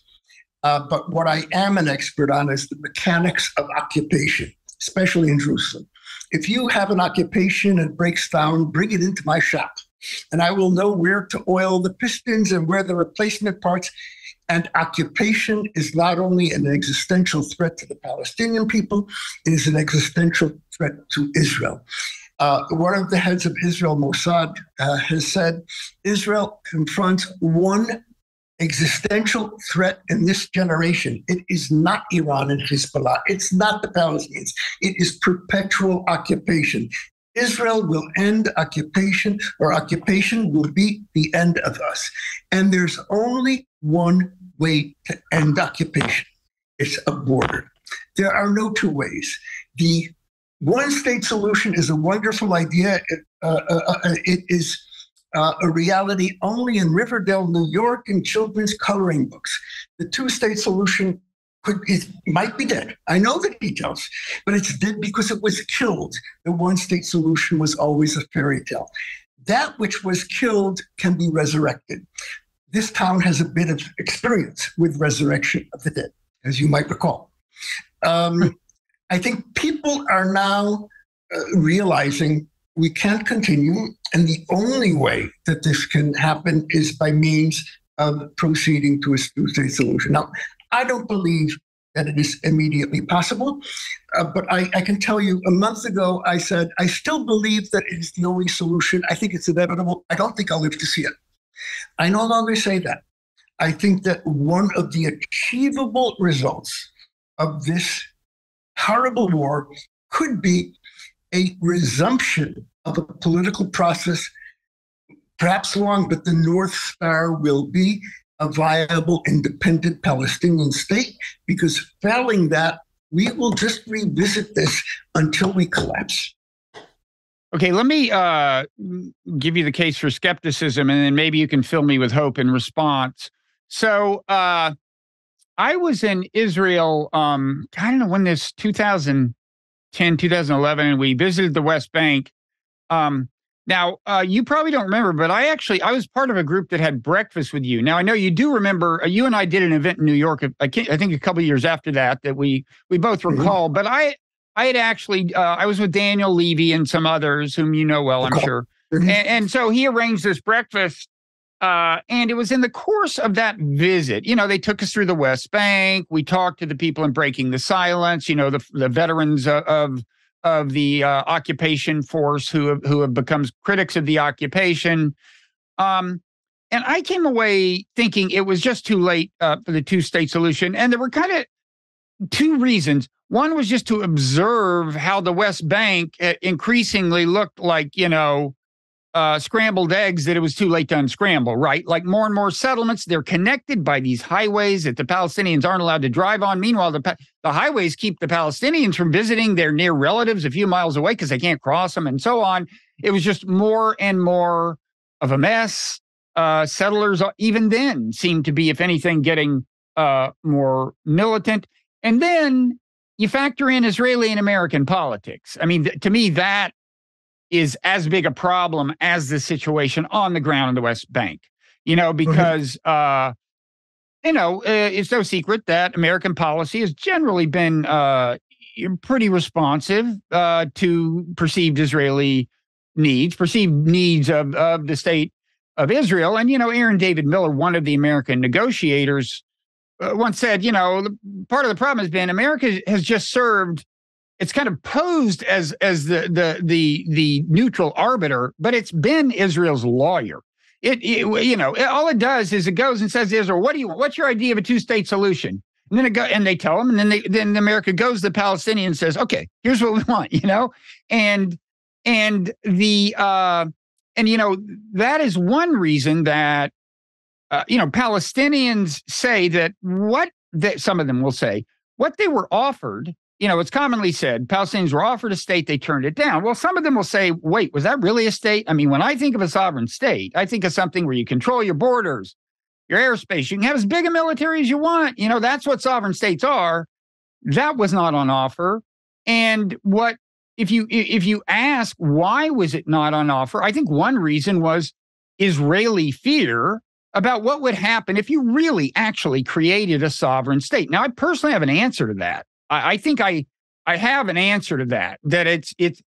But what I am an expert on is the mechanics of occupation, especially in Jerusalem. If you have an occupation and it breaks down, bring it into my shop, and I will know where to oil the pistons and where the replacement parts. And occupation is not only an existential threat to the Palestinian people, it is an existential threat to Israel. One of the heads of Israel, Mossad, has said, Israel confronts one existential threat in this generation. It is not Iran and Hezbollah. It's not the Palestinians. It is perpetual occupation. Israel will end occupation, or occupation will be the end of us. And there's only one way to end occupation. It's a border. There are no two ways. The one-state solution is a wonderful idea. It is a reality only in Riverdale, New York, in children's coloring books. The two-state solution might be dead. I know the details, but it's dead because it was killed. The one-state solution was always a fairy tale. That which was killed can be resurrected. This town has a bit of experience with resurrection of the dead, as you might recall. I think people are now realizing we can't continue, and the only way that this can happen is by means of proceeding to a two-state solution. Now, I don't believe that it is immediately possible. But I can tell you, a month ago, I said, I still believe that it is the only solution. I think it's inevitable. I don't think I'll live to see it. I no longer say that. I think that one of the achievable results of this horrible war could be a resumption of a political process, perhaps long, but the North Star will be a viable, independent Palestinian state, because failing that, we will just revisit this until we collapse. Okay, let me give you the case for skepticism, and then maybe you can fill me with hope in response. So I was in Israel, I don't know when this, 2010, 2011, and we visited the West Bank. Now, you probably don't remember, but I was part of a group that had breakfast with you. Now, I know you do remember, you and I did an event in New York, I think a couple of years after that we both recall. But I had actually, I was with Daniel Levy and some others whom you know well, I'm sure. And so he arranged this breakfast, and it was in the course of that visit. You know, they took us through the West Bank. We talked to the people in Breaking the Silence, you know, the veterans of the occupation force who have become critics of the occupation. And I came away thinking it was just too late for the two-state solution. And there were kind of two reasons. One was just to observe how the West Bank increasingly looked like, you know, scrambled eggs that it was too late to unscramble, right? Like more and more settlements, they're connected by these highways that the Palestinians aren't allowed to drive on. Meanwhile, the highways keep the Palestinians from visiting their near relatives a few miles away because they can't cross them and so on. It was just more and more of a mess. Settlers, even then, seemed to be, if anything, getting more militant. And then you factor in Israeli and American politics. I mean, to me, that is as big a problem as the situation on the ground in the West Bank, you know, because, you know, it's no secret that American policy has generally been pretty responsive to perceived Israeli needs, perceived needs of the state of Israel. And, you know, Aaron David Miller, one of the American negotiators, once said, you know, part of the problem has been America has just served, it's kind of posed as the neutral arbiter, but it's been Israel's lawyer. You know, all it does is it goes and says to Israel, "What do you want? What's your idea of a two-state solution?" And then and they tell them, and then America goes to the Palestinian and says, "Okay, here's what we want," you know, and you know, that is one reason that you know, Palestinians say that some of them will say what they were offered. You know, it's commonly said Palestinians were offered a state, they turned it down. Well, some of them will say, wait, was that really a state? I mean, when I think of a sovereign state, I think of something where you control your borders, your airspace. You can have as big a military as you want. You know, that's what sovereign states are. That was not on offer. And if you ask why was it not on offer, I think one reason was Israeli fear about what would happen if you really actually created a sovereign state. Now, I personally have an answer to that. I think I have an answer to that, that it's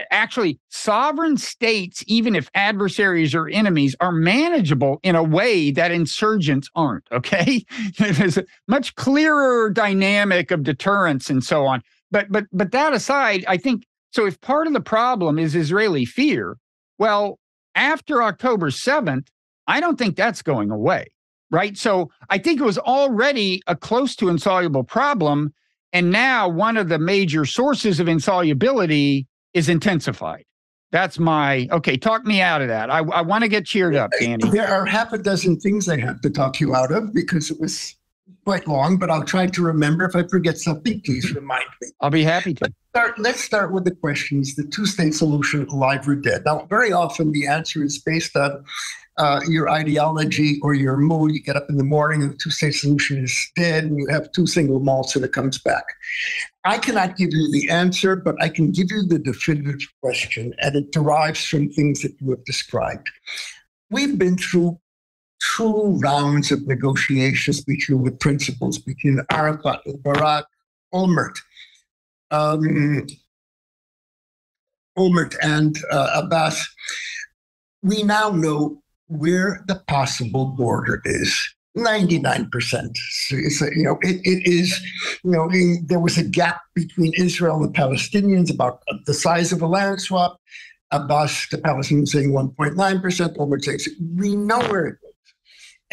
actually sovereign states, even if adversaries or enemies, are manageable in a way that insurgents aren't, okay? There's a much clearer dynamic of deterrence and so on. But that aside, I think, so if part of the problem is Israeli fear, well, after October 7th, I don't think that's going away. Right. So I think it was already a close to insoluble problem. And now one of the major sources of insolubility is intensified. That's okay, talk me out of that. I want to get cheered up, Danny. There are half a dozen things I have to talk you out of because it was quite long, but I'll try to remember. If I forget something, please remind me. I'll be happy to. Let's start with the questions. The two-state solution, alive or dead? Now, very often the answer is based on your ideology or your mood. You get up in the morning and the two-state solution is dead and you have two single malts and it comes back. I cannot give you the answer, but I can give you the definitive question, and it derives from things that you have described. We've been through 2 rounds of negotiations between the principals, between Arafat and Barak, Olmert and Abbas. We now know where the possible border is. 99%. It is, there was a gap between Israel and the Palestinians about the size of a land swap. Abbas, the Palestinians, saying 1.9%. Olmert saying, we know where it goes.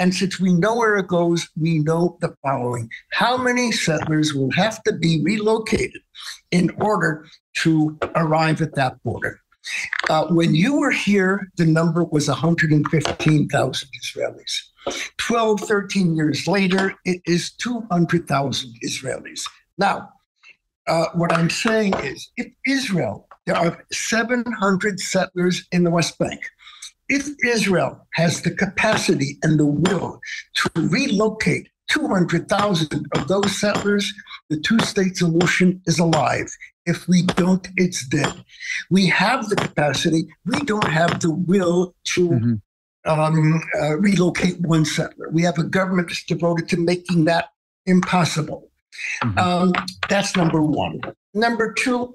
And since we know where it goes, we know the following. How many settlers will have to be relocated in order to arrive at that border? When you were here, the number was 115,000 Israelis. 12, 13 years later, it is 200,000 Israelis. Now, what I'm saying is, if Israel, there are 700 settlers in the West Bank. If Israel has the capacity and the will to relocate 200,000 of those settlers, the two-state solution is alive. If we don't, it's dead. We have the capacity. We don't have the will to relocate one settler. We have a government that's devoted to making that impossible. That's number one. Number two,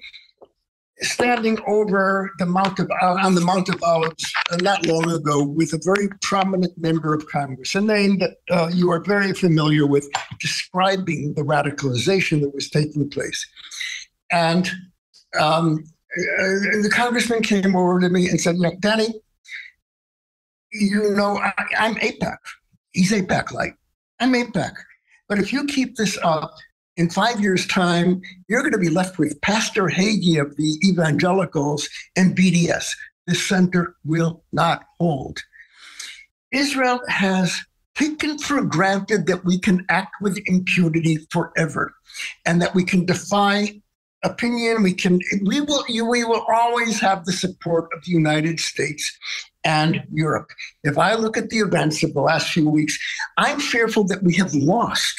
standing over the on the Mount of Olives not long ago with a very prominent member of Congress, a name that you are very familiar with, describing the radicalization that was taking place. And the congressman came over to me and said, look, Danny, I'm AIPAC. He's AIPAC-like. I'm AIPAC. But if you keep this up, in 5 years' time, you're going to be left with Pastor Hagee of the evangelicals and BDS. The center will not hold. We has taken for granted that we can act with impunity forever, and that we can defy opinion. We will always have the support of the United States and Europe. If I look at the events of the last few weeks, I'm fearful that we have lost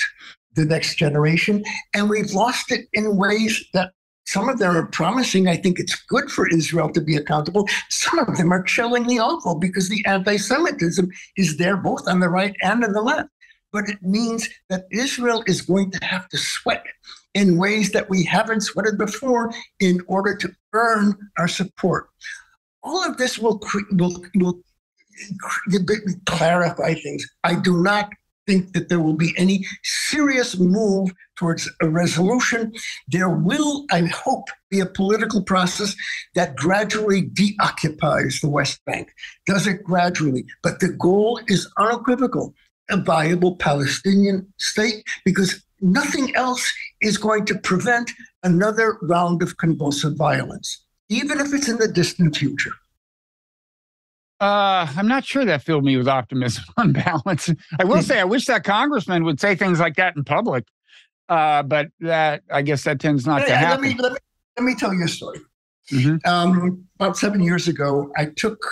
the next generation, and we've lost it in ways that some of them are promising. I think it's good for Israel to be accountable. Some of them are chillingly awful because the anti-Semitism is there both on the right and on the left. But it means that Israel is going to have to sweat in ways that we haven't sweated before in order to earn our support. All of this will clarify things. I do not think that there will be any serious move towards a resolution. There will, I hope, be a political process that gradually deoccupies the West Bank, does it gradually. But the goal is unequivocal, a viable Palestinian state, because nothing else is going to prevent another round of convulsive violence, even if it's in the distant future. I'm not sure that filled me with optimism on balance. I will say, I wish that congressman would say things like that in public, but I guess that tends not to happen. Let me tell you a story. About 7 years ago, I took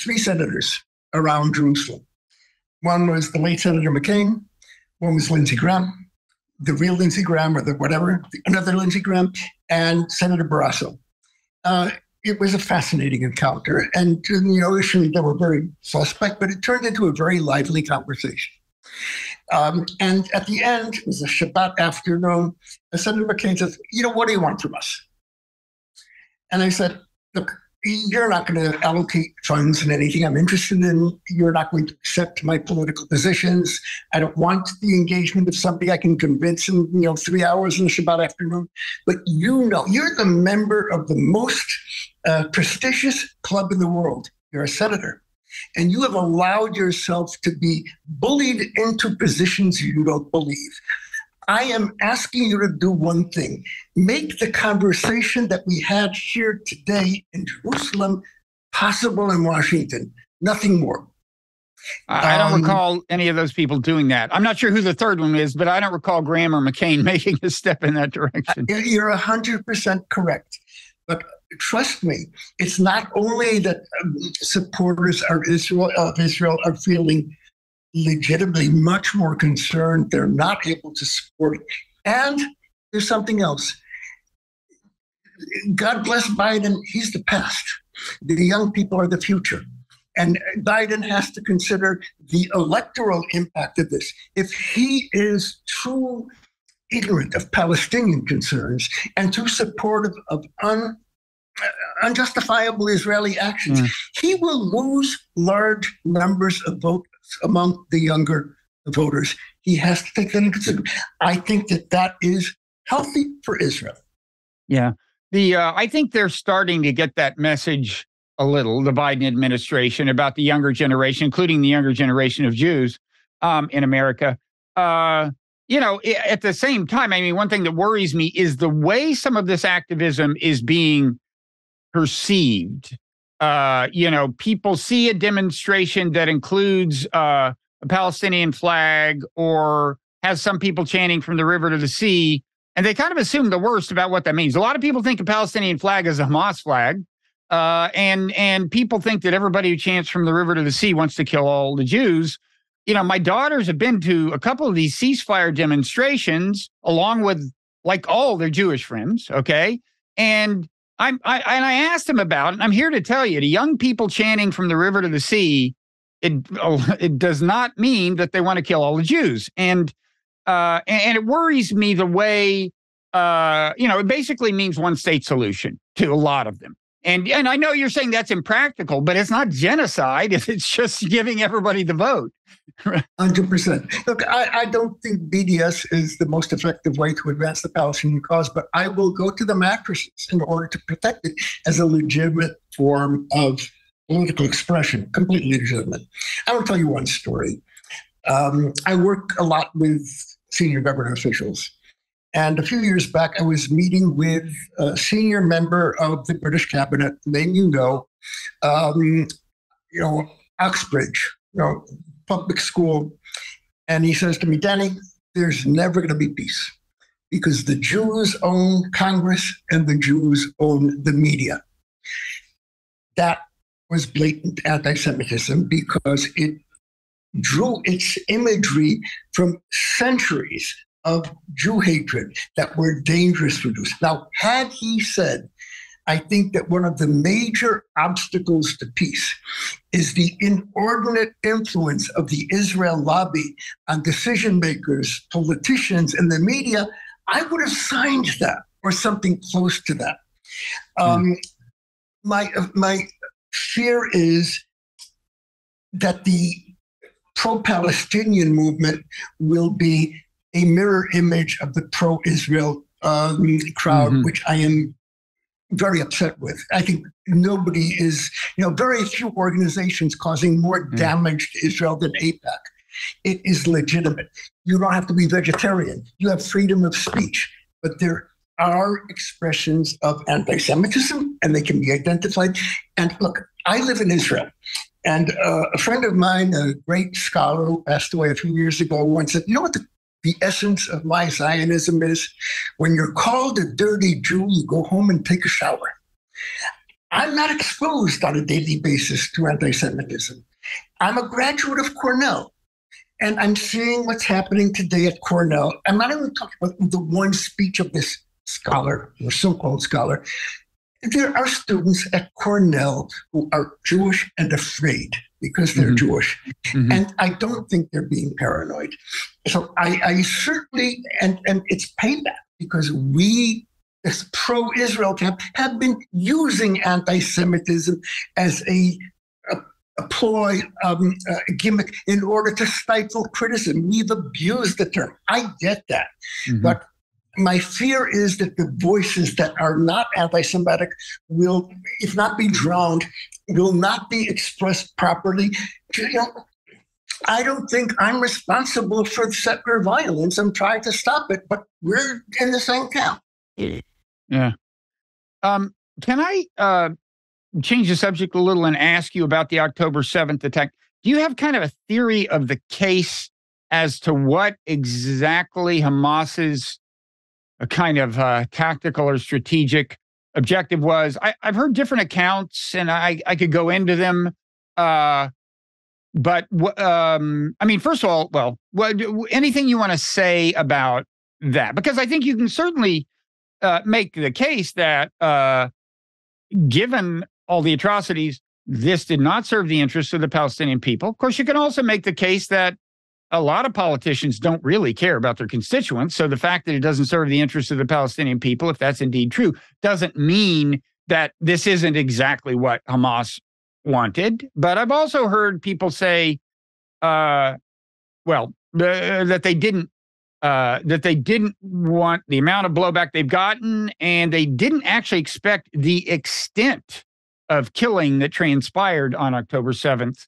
3 senators around Jerusalem. One was the late Senator McCain. One was Lindsey Graham, the real Lindsey Graham, or the whatever, another Lindsey Graham, and Senator Barrasso. It was a fascinating encounter. And, initially they were very suspect, but it turned into a very lively conversation. And at the end, it was a Shabbat afternoon, Senator McCain says, what do you want from us? And I said, look, you're not going to allocate funds in anything I'm interested in. You're not going to accept my political positions. I don't want the engagement of somebody I can convince in 3 hours in a Shabbat afternoon. But you're the member of the most prestigious club in the world. You're a senator. And you have allowed yourself to be bullied into positions you don't believe. I am asking you to do one thing. Make the conversation that we had here today in Jerusalem possible in Washington. Nothing more. I don't recall any of those people doing that. I'm not sure who the third one is, but I don't recall Graham or McCain making a step in that direction. You're 100% correct. But trust me, it's not only that supporters of Israel are feeling legitimately much more concerned. They're not able to support it. And there's something else. God bless Biden. He's the past. The young people are the future. And Biden has to consider the electoral impact of this. If he is too ignorant of Palestinian concerns and too supportive of unjustifiable Israeli actions, he will lose large numbers of votes among the younger voters. He has to take that into consideration. I think that is healthy for Israel. Yeah. I think they're starting to get that message a little, the Biden administration, about the younger generation, including the younger generation of Jews in America. At the same time, I mean, one thing that worries me is the way some of this activism is being perceived. People see a demonstration that includes a Palestinian flag or has some people chanting from the river to the sea, and they kind of assume the worst about what that means. A lot of people think a Palestinian flag is a Hamas flag, and people think that everybody who chants from the river to the sea wants to kill all the Jews. My daughters have been to a couple of these ceasefire demonstrations along with like all their Jewish friends. Okay. And I asked them about it, and I'm here to tell you, the young people chanting from the river to the sea, it does not mean that they want to kill all the Jews. And it worries me the way, it basically means one state solution to a lot of them. And I know you're saying that's impractical, but it's not genocide. It's just giving everybody the vote. 100%. Look, I don't think BDS is the most effective way to advance the Palestinian cause, but I will go to the mattresses in order to protect it as a legitimate form of political expression, completely legitimate. I will tell you one story. I work a lot with senior government officials. And a few years back, I was meeting with a senior member of the British cabinet, name Uxbridge, public school. And he says to me, Danny, there's never going to be peace because the Jews own Congress and the Jews own the media. That was blatant anti-Semitism because it drew its imagery from centuries of Jew hatred that were dangerous for Jews. Now, had he said, I think that one of the major obstacles to peace is the inordinate influence of the Israel lobby on decision makers, politicians, and the media, I would have signed that or something close to that. My fear is that the pro-Palestinian movement will be a mirror image of the pro-Israel crowd, which I am very upset with. I think nobody is, very few organizations causing more damage to Israel than AIPAC. It is legitimate. You don't have to be vegetarian. You have freedom of speech, but there are expressions of anti-Semitism and they can be identified. And look, I live in Israel. And a friend of mine, a great scholar who passed away a few years ago, once said, you know what the essence of my Zionism is? When you're called a dirty Jew, you go home and take a shower. I'm not exposed on a daily basis to anti-Semitism. I'm a graduate of Cornell, and I'm seeing what's happening today at Cornell. I'm not even talking about the one speech of this scholar, or so-called scholar. There are students at Cornell who are Jewish and afraid because they're Jewish. And I don't think they're being paranoid. So I certainly, and it's payback because we, as pro-Israel camp, have been using anti-Semitism as a ploy, a gimmick in order to stifle criticism. We've abused the term. I get that. But my fear is that the voices that are not anti-Semitic will, if not be drowned, will not be expressed properly. I don't think I'm responsible for secular violence. I'm trying to stop it, but we're in the same camp. Yeah. Can I change the subject a little and ask you about the October 7th attack? Do you have kind of a theory of the case as to what exactly Hamas's a kind of tactical or strategic objective was? I've heard different accounts, and I could go into them. But first of all, anything you want to say about that? Because I think you can certainly make the case that given all the atrocities, this did not serve the interests of the Palestinian people. Of course, you can also make the case that a lot of politicians don't really care about their constituents. So the fact that it doesn't serve the interests of the Palestinian people, if that's indeed true, doesn't mean that this isn't exactly what Hamas wanted. But I've also heard people say, that they didn't want the amount of blowback they've gotten, and they didn't actually expect the extent of killing that transpired on October 7th,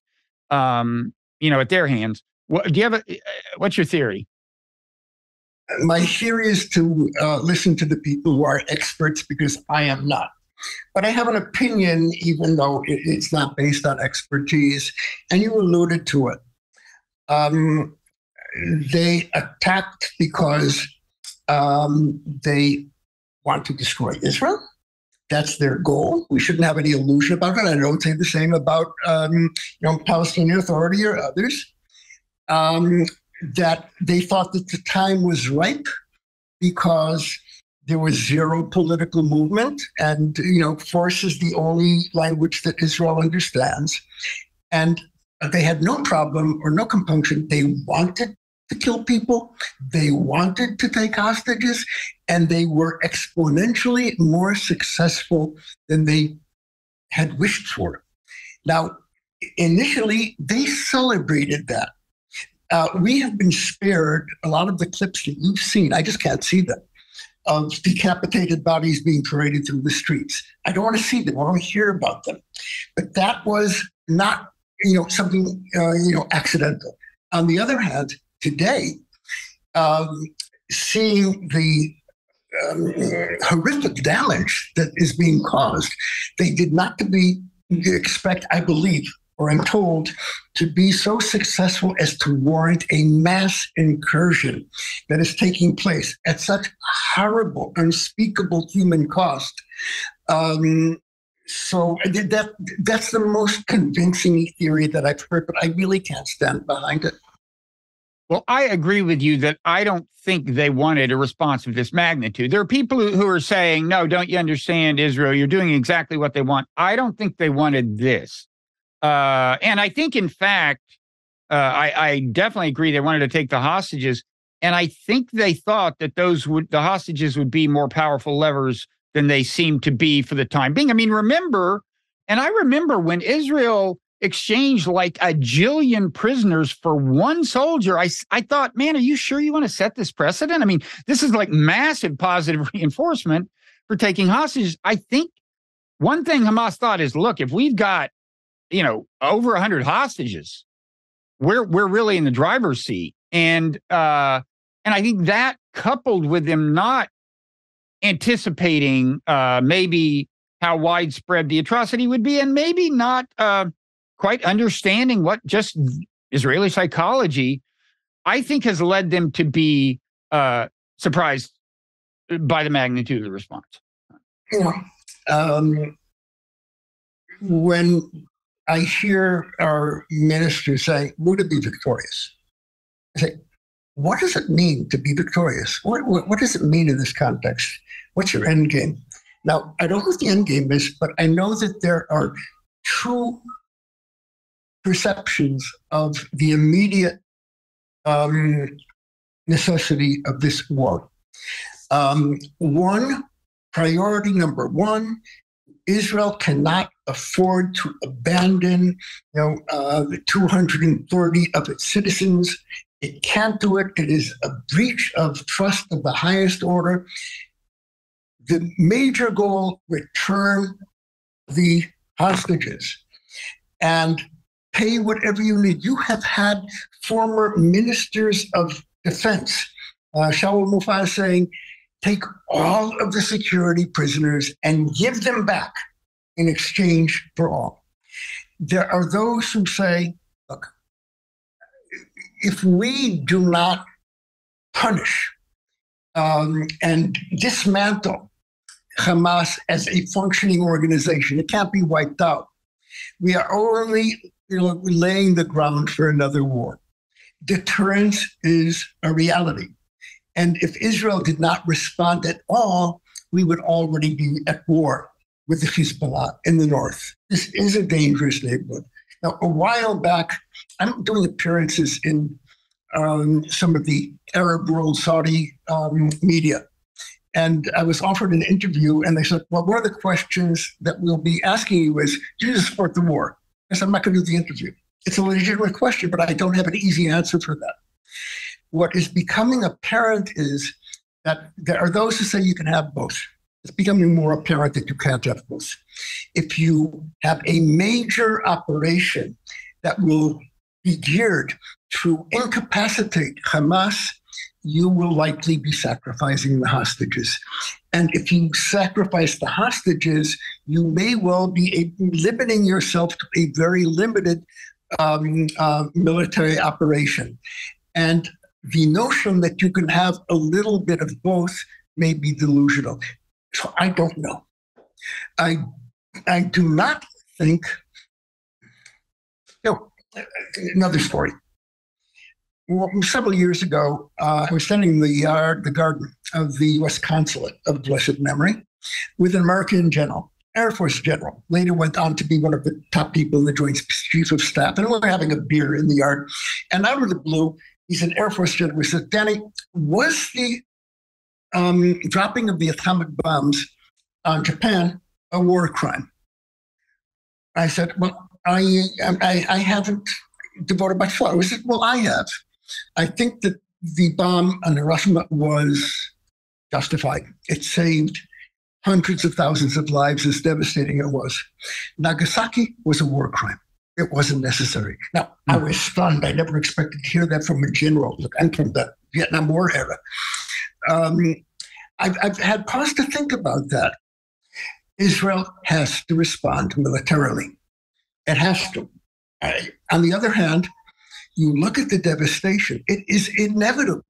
at their hands. What's your theory? My theory is to listen to the people who are experts, because I am not. But I have an opinion, even though it's not based on expertise, and you alluded to it. They attacked because they want to destroy Israel. That's their goal. We shouldn't have any illusion about it. I don't say the same about Palestinian Authority or others. That they thought that the time was ripe because there was zero political movement, and force is the only language that Israel understands. And they had no problem or no compunction. They wanted to kill people. They wanted to take hostages, and they were exponentially more successful than they had wished for. Now, initially, they celebrated that. We have been spared a lot of the clips that you've seen. I just can't see them, of decapitated bodies being paraded through the streets. I don't want to see them. I want to hear about them. But that was not, something, accidental. On the other hand, today, seeing the horrific damage that is being caused, they did not expect, I believe, or I'm told, to be so successful as to warrant a mass incursion that is taking place at such horrible, unspeakable human cost. So that's the most convincing theory that I've heard, but I really can't stand behind it. Well, I agree with you that I don't think they wanted a response of this magnitude. There are people who are saying, no, don't you understand, Israel? You're doing exactly what they want. I don't think they wanted this. And I think, in fact, I definitely agree they wanted to take the hostages. And I think they thought that the hostages would be more powerful levers than they seemed to be for the time being. I mean, I remember when Israel exchanged like a jillion prisoners for one soldier, I thought, man, are you sure you want to set this precedent? I mean, this is like massive positive reinforcement for taking hostages. I think one thing Hamas thought is, look, if we've got over 100 hostages, we're really in the driver's seat. And I think that, coupled with them not anticipating maybe how widespread the atrocity would be, and maybe not quite understanding what just Israeli psychology, I think has led them to be surprised by the magnitude of the response. When I hear our ministers say, we're to be victorious, I say, what does it mean to be victorious? What does it mean in this context? What's your end game? Now, I don't know what the end game is, but I know that there are two perceptions of the immediate necessity of this war. Priority number one, Israel cannot afford to abandon, the 230 of its citizens. It can't do it. It is a breach of trust of the highest order. The major goal: return the hostages and pay whatever you need. You have had former ministers of defense, Shaul Mufaz, saying, take all of the security prisoners and give them back in exchange for all. There are those who say, look, if we do not punish and dismantle Hamas as a functioning organization, it can't be wiped out. We are only laying the ground for another war. Deterrence is a reality. And if Israel did not respond at all, we would already be at war with the Hezbollah in the north. This is a dangerous neighborhood. Now, a while back, I'm doing appearances in some of the Arab world, Saudi media. And I was offered an interview, and they said, well, one of the questions that we'll be asking you is, do you support the war? I said, I'm not going to do the interview. It's a legitimate question, but I don't have an easy answer for that. what is becoming apparent is that there are those who say you can have both. It's becoming more apparent that you can't have both. If you have a major operation that will be geared to incapacitate Hamas, you will likely be sacrificing the hostages. And if you sacrifice the hostages, you may well be limiting yourself to a very limited military operation. And the notion that you can have a little bit of both may be delusional. So I don't know. I do not think, another story. Well, several years ago, I was standing in the garden of the U.S. Consulate of blessed memory with an American general, Air Force general. Later went on to be one of the top people in the Joint Chiefs of Staff. And we were having a beer in the yard. And out of the blue, he's an Air Force general. He said, Danny, was the dropping of the atomic bombs on Japan a war crime? I said, well, I haven't devoted much thought. I said, well, I have. I think that the bomb on Hiroshima was justified. It saved hundreds of thousands of lives, as devastating it was. Nagasaki was a war crime. It wasn't necessary. Now, I was stunned. I never expected to hear that from a general. Look, I'm from the Vietnam War era. I've had cause to think about that. Israel has to respond militarily. It has to. On the other hand, you look at the devastation, it is inevitable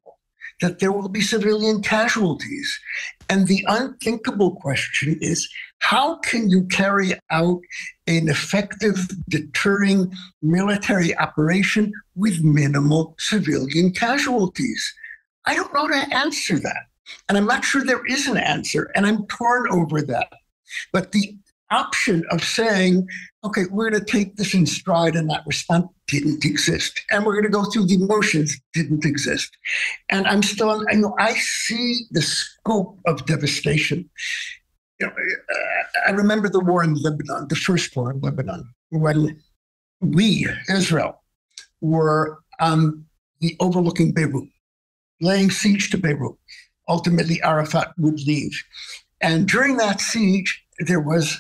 that there will be civilian casualties. And the unthinkable question is, how can you carry out an effective deterring military operation with minimal civilian casualties? I don't know how to answer that. And I'm not sure there is an answer, and I'm torn over that. But the option of saying, okay, we're going to take this in stride and not respond didn't exist. And we're going to go through the motions didn't exist. And I'm still, I see the scope of devastation. I remember the war in Lebanon, the first war in Lebanon, when we, Israel, were the overlooking Beirut, laying siege to Beirut. Ultimately, Arafat would leave. And during that siege, there was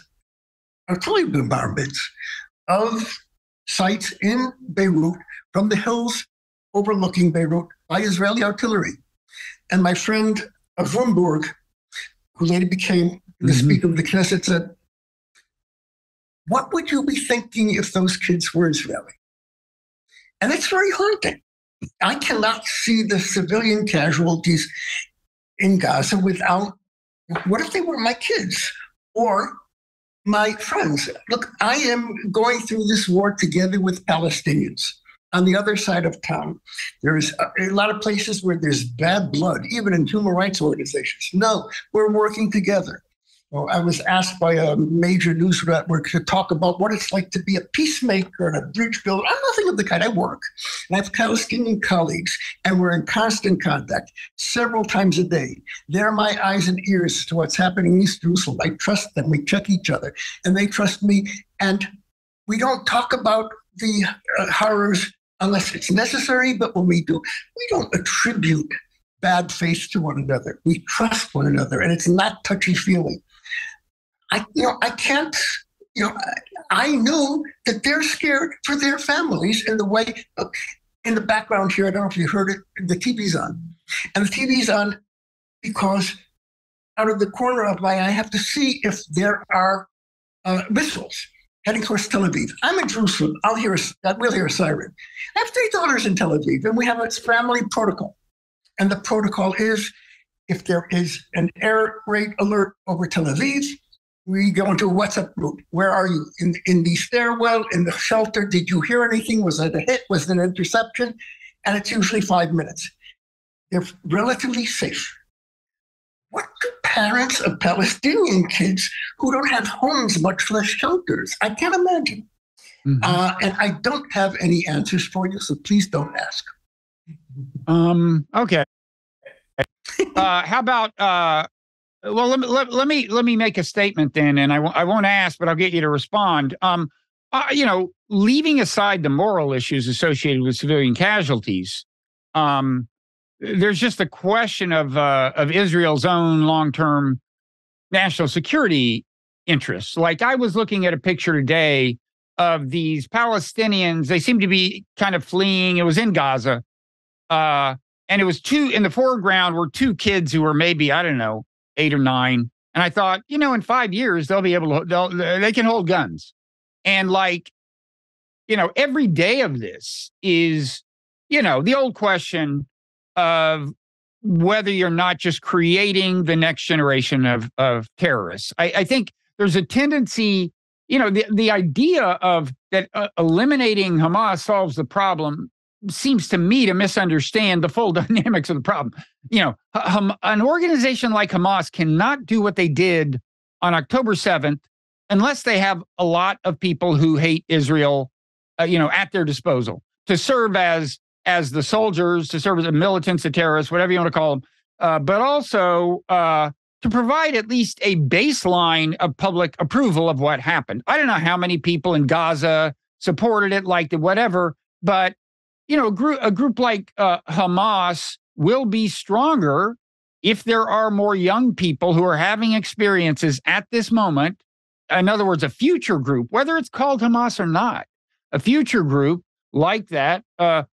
artillery bombardments of sites in Beirut from the hills overlooking Beirut by Israeli artillery. And my friend Avumburg, who later became the Speaker of the Knesset, said, what would you be thinking if those kids were Israeli? And it's very haunting. I cannot see the civilian casualties in Gaza without, what if they were my kids or my friends? Look, I am going through this war together with Palestinians. On the other side of town, there's a lot of places where there's bad blood, even in human rights organizations. No, we're working together. Well, I was asked by a major news network to talk about what it's like to be a peacemaker and a bridge builder. I'm nothing of the kind. I work. And I have Palestinian colleagues, and we're in constant contact several times a day. They're my eyes and ears to what's happening in East Jerusalem. I trust them. We check each other, and they trust me. And we don't talk about the horrors unless it's necessary, but when we do, we don't attribute bad faith to one another. We trust one another, and it's not touchy-feely. I can't, I know that they're scared for their families in the way, in the background here, I don't know if you heard it, the TV's on. And the TV's on because out of the corner of my eye, I have to see if there are missiles heading towards Tel Aviv. I'm in Jerusalem. We'll hear a siren. I have 3 daughters in Tel Aviv, and we have a family protocol. And the protocol is, if there is an air raid alert over Tel Aviv, we go into a WhatsApp group. Where are you? In the stairwell, in the shelter? Did you hear anything? Was it a hit? Was it an interception? And it's usually 5 minutes. They're relatively safe. What do parents of Palestinian kids who don't have homes, much less shelters? I can't imagine. And I don't have any answers for you, so please don't ask. Okay. How about well, let me make a statement then, and I won't ask, but I'll get you to respond. Leaving aside the moral issues associated with civilian casualties, there's just a question of Israel's own long-term national security interests. Like, I was looking at a picture today of these Palestinians. They seem to be kind of fleeing. It was in Gaza. And it was in the foreground were two kids who were maybe, I don't know, 8 or 9. And I thought, in 5 years, they'll be able to, they can hold guns. And like, every day of this is, the old question of whether you're not just creating the next generation of terrorists. I think there's a tendency, the idea of that eliminating Hamas solves the problem seems to me to misunderstand the full dynamics of the problem. An organization like Hamas cannot do what they did on October 7th unless they have a lot of people who hate Israel, at their disposal to serve as the soldiers, to serve as the militants, the terrorists, whatever you want to call them, but also to provide at least a baseline of public approval of what happened. I don't know how many people in Gaza supported it, liked it, whatever, but a group like Hamas will be stronger if there are more young people who are having experiences at this moment. In other words, a future group, whether it's called Hamas or not, a future group like that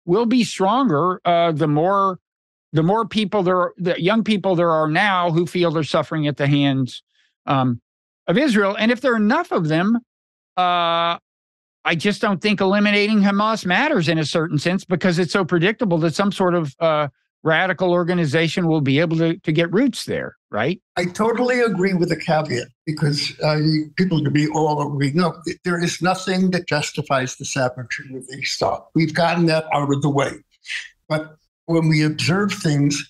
will be stronger the more people the young people there are now who feel they're suffering at the hands of Israel. And if there are enough of them, I just don't think eliminating Hamas matters in a certain sense, because it's so predictable that some sort of radical organization will be able to get roots there, right? I totally agree with the caveat, because people can be all agree. No, there is nothing that justifies the savagery of these thoughts. We've gotten that out of the way. But when we observe things,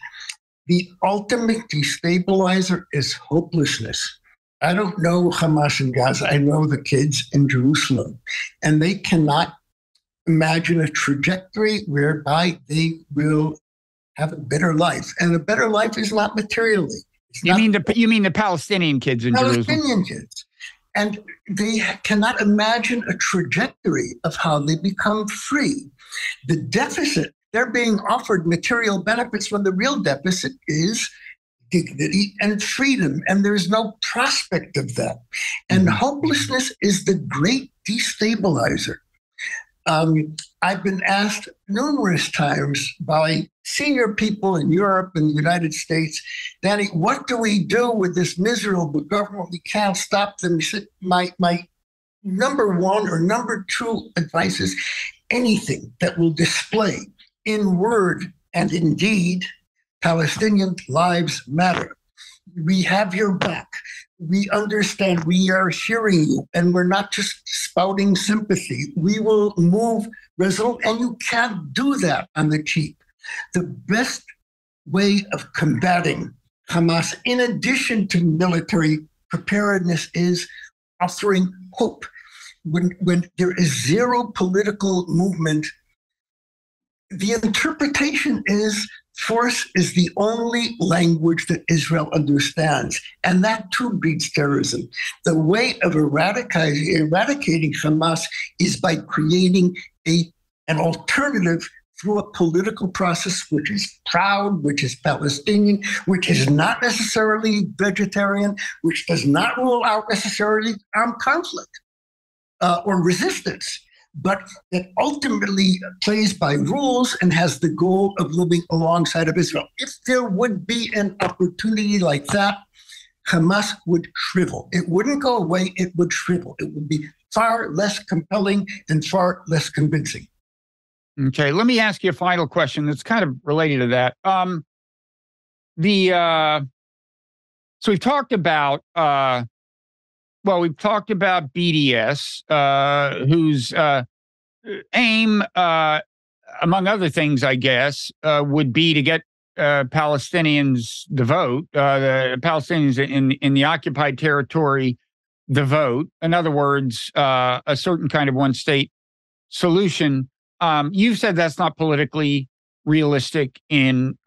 the ultimate destabilizer is hopelessness. I don't know Hamas in Gaza. I know the kids in Jerusalem, and they cannot imagine a trajectory whereby they will have a better life. And a better life is not materially. You mean the Palestinian kids in Jerusalem? Palestinian kids. And they cannot imagine a trajectory of how they become free. The deficit, they're being offered material benefits when the real deficit is dignity and freedom, and there's no prospect of that. And hopelessness is the great destabilizer. I've been asked numerous times by senior people in Europe and the United States, Danny, what do we do with this miserable government? We can't stop them. My number one or number two advice is anything that will display in word and in deed Palestinian lives matter. We have your back. We understand. We are hearing you, and we're not just spouting sympathy. We will move resolute, and you can't do that on the cheap. The best way of combating Hamas, in addition to military preparedness, is offering hope. When there is zero political movement, the interpretation is force is the only language that Israel understands, and that too breeds terrorism. The way of eradicating Hamas is by creating an alternative through a political process which is proud, which is Palestinian, which is not necessarily vegetarian, which does not rule out necessarily armed conflict or resistance, but that ultimately plays by rules and has the goal of living alongside of Israel. If there would be an opportunity like that, Hamas would shrivel. It wouldn't go away, it would shrivel. It would be far less compelling and far less convincing. Okay, let me ask you a final question that's kind of related to that. So we've talked about BDS, whose aim, among other things, I guess, would be to get Palestinians the vote, the Palestinians in the occupied territory the vote. In other words, a certain kind of one-state solution. You've said that's not politically realistic in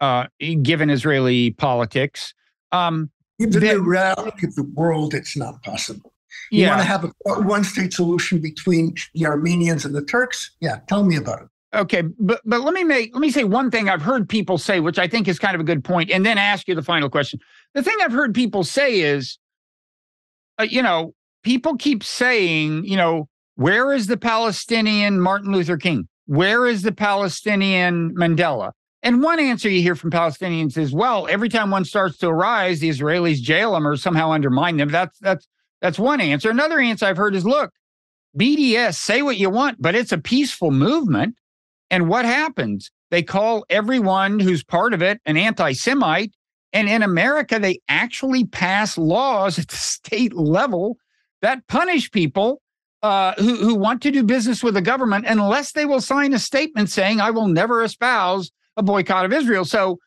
given Israeli politics. Given the reality of the world, it's not possible. You want to have a one-state solution between the Armenians and the Turks? Yeah, tell me about it. Okay, but let me say one thing I've heard people say, which I think is kind of a good point, and then ask you the final question. The thing I've heard people say is, people keep saying, where is the Palestinian Martin Luther King? Where is the Palestinian Mandela? And one answer you hear from Palestinians is, well, every time one starts to arise, the Israelis jail them or somehow undermine them. That's one answer. Another answer I've heard is, look, BDS, say what you want, but it's a peaceful movement. And what happens? They call everyone who's part of it an anti-Semite. And in America, they actually pass laws at the state level that punish people who want to do business with the government unless they will sign a statement saying, I will never espouse a boycott of Israel. So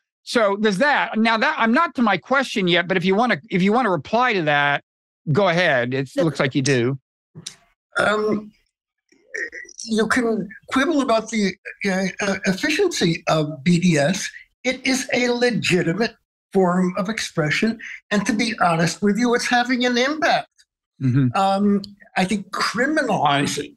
there's that. Now, that I'm not to my question yet, but if you want to reply to that, go ahead. It looks like you do. You can quibble about the efficiency of BDS. It is a legitimate form of expression. And to be honest with you, it's having an impact. Mm-hmm. I think criminalizing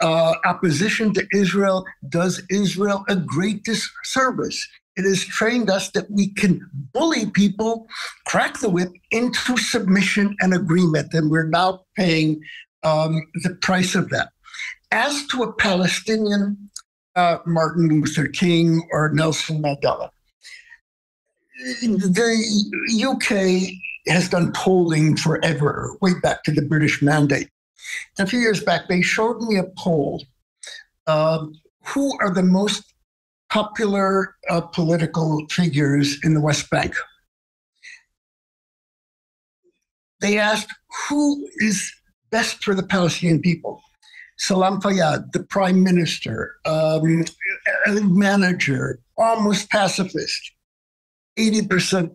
opposition to Israel does Israel a great disservice. It has trained us that we can bully people, crack the whip into submission and agreement, and we're now paying the price of that. As to a Palestinian Martin Luther King or Nelson Mandela, the UK has done polling forever, way back to the British Mandate. And a few years back, they showed me a poll. Who are the most popular political figures in the West Bank? They asked, who is best for the Palestinian people? Salam Fayyad, the prime minister, a manager, almost pacifist, 80%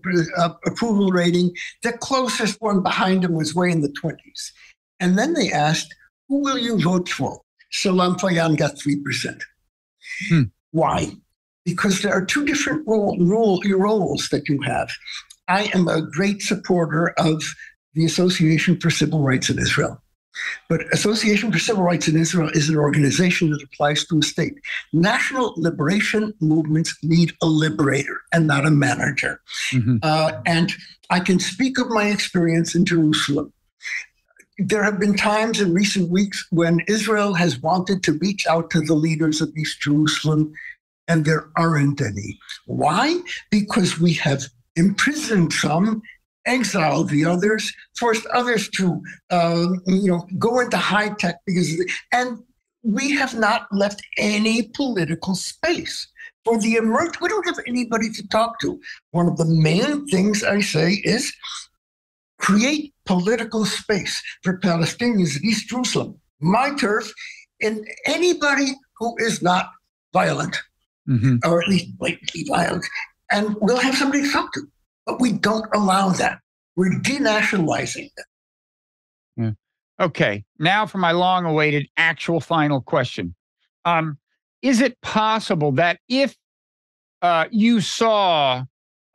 approval rating. The closest one behind him was way in the 20s. And then they asked, who will you vote for? Salam Fayyad got 3%. Why? Because there are two different roles that you have. I am a great supporter of the Association for Civil Rights in Israel. But Association for Civil Rights in Israel is an organization that applies to a state. National liberation movements need a liberator and not a manager. Mm-hmm. And I can speak of my experience in Jerusalem. There have been times in recent weeks when Israel has wanted to reach out to the leaders of East Jerusalem, and there aren't any. Why? Because we have imprisoned some, exiled the others, forced others to, go into high tech and we have not left any political space for the emerged. We don't have anybody to talk to. One of the main things I say is create political space for Palestinians in East Jerusalem, my turf, and anybody who is not violent, or at least blatantly violent, and we'll have somebody to talk to. But we don't allow that. We're denationalizing it. Yeah. Okay. Now for my long-awaited actual final question. Is it possible that if you saw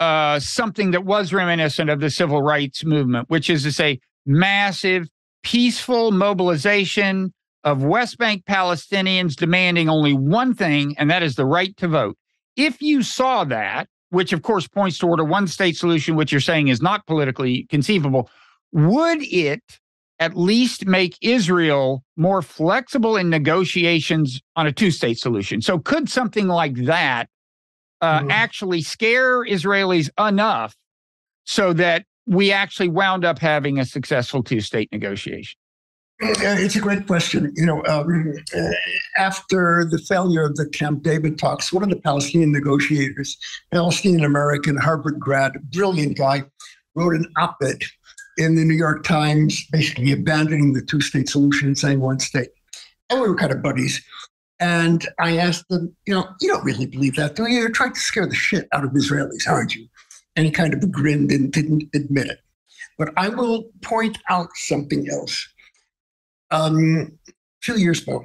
something that was reminiscent of the civil rights movement, which is to say massive, peaceful mobilization of West Bank Palestinians demanding only one thing, and that is the right to vote. If you saw that, which of course points toward a one-state solution, which you're saying is not politically conceivable, would it at least make Israel more flexible in negotiations on a two-state solution? So could something like that actually scare Israelis enough so that we actually wound up having a successful two-state negotiation? It's a great question. After the failure of the Camp David talks, one of the Palestinian negotiators, Palestinian-American, Harvard grad, brilliant guy, wrote an op-ed in the New York Times, basically abandoning the two-state solution and saying one state. And we were kind of buddies. And I asked him, you don't really believe that, do you? You're trying to scare the shit out of Israelis, aren't you? And he kind of grinned and didn't admit it. But I will point out something else. A few years ago,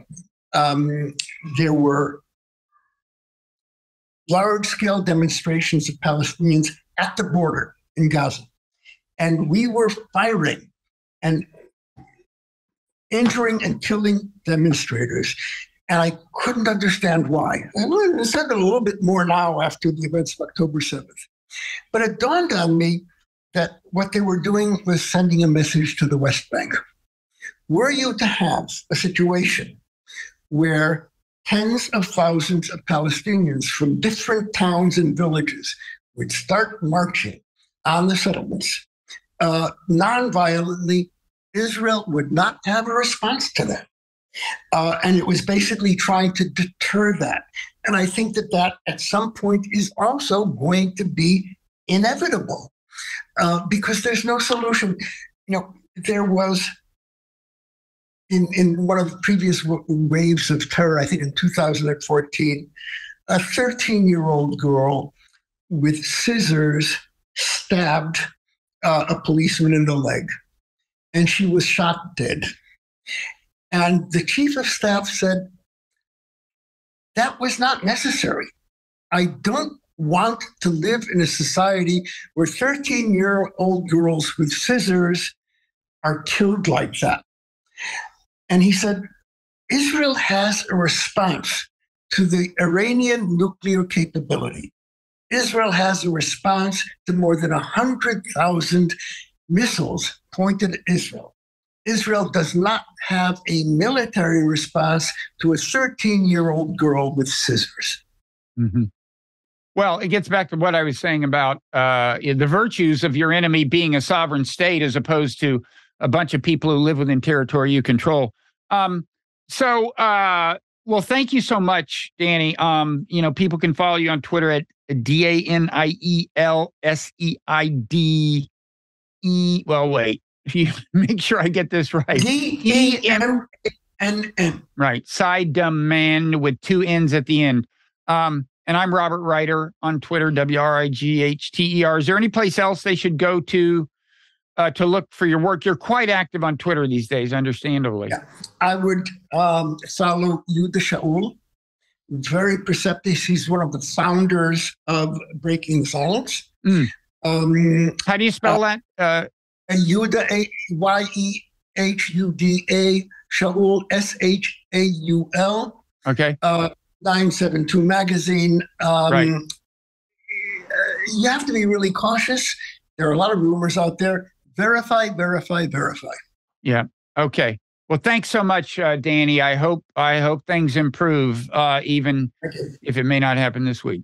there were large-scale demonstrations of Palestinians at the border in Gaza. And we were firing and injuring and killing demonstrators. And I couldn't understand why. I understand it a little bit more now after the events of October 7th. But it dawned on me that what they were doing was sending a message to the West Bank. Were you to have a situation where tens of thousands of Palestinians from different towns and villages would start marching on the settlements, nonviolently, Israel would not have a response to that. And it was basically trying to deter that. And I think that that at some point is also going to be inevitable because there's no solution. You know, there was in one of the previous waves of terror, I think in 2014, a 13-year-old girl with scissors stabbed a policeman in the leg, and she was shot dead. And the chief of staff said, that was not necessary. I don't want to live in a society where 13-year-old girls with scissors are killed like that. And he said, Israel has a response to the Iranian nuclear capability. Israel has a response to more than 100,000 missiles pointed at Israel. Israel does not have a military response to a 13-year-old girl with scissors. Mm-hmm. Well, it gets back to what I was saying about the virtues of your enemy being a sovereign state as opposed to a bunch of people who live within territory you control. Well, thank you so much, Danny. You know, people can follow you on Twitter at DANIELSEIDE. Well, wait. You make sure I get this right. DEMNN. Right. Seidemann with two N's at the end. And I'm Robert Writer on Twitter, WRIGHTER. Is there any place else they should go to look for your work? You're quite active on Twitter these days, understandably. Yeah. I would follow Yehuda Shaul. Very perceptive. He's one of the founders of Breaking Silence. Mm. How do you spell that? Yehuda, YEHUDA, Shaul, SHAUL. Okay. 972 magazine. Right. You have to be really cautious. There are a lot of rumors out there. Verify, verify, verify. Yeah. Okay. Well, thanks so much, Danny. I hope things improve, even if it may not happen this week.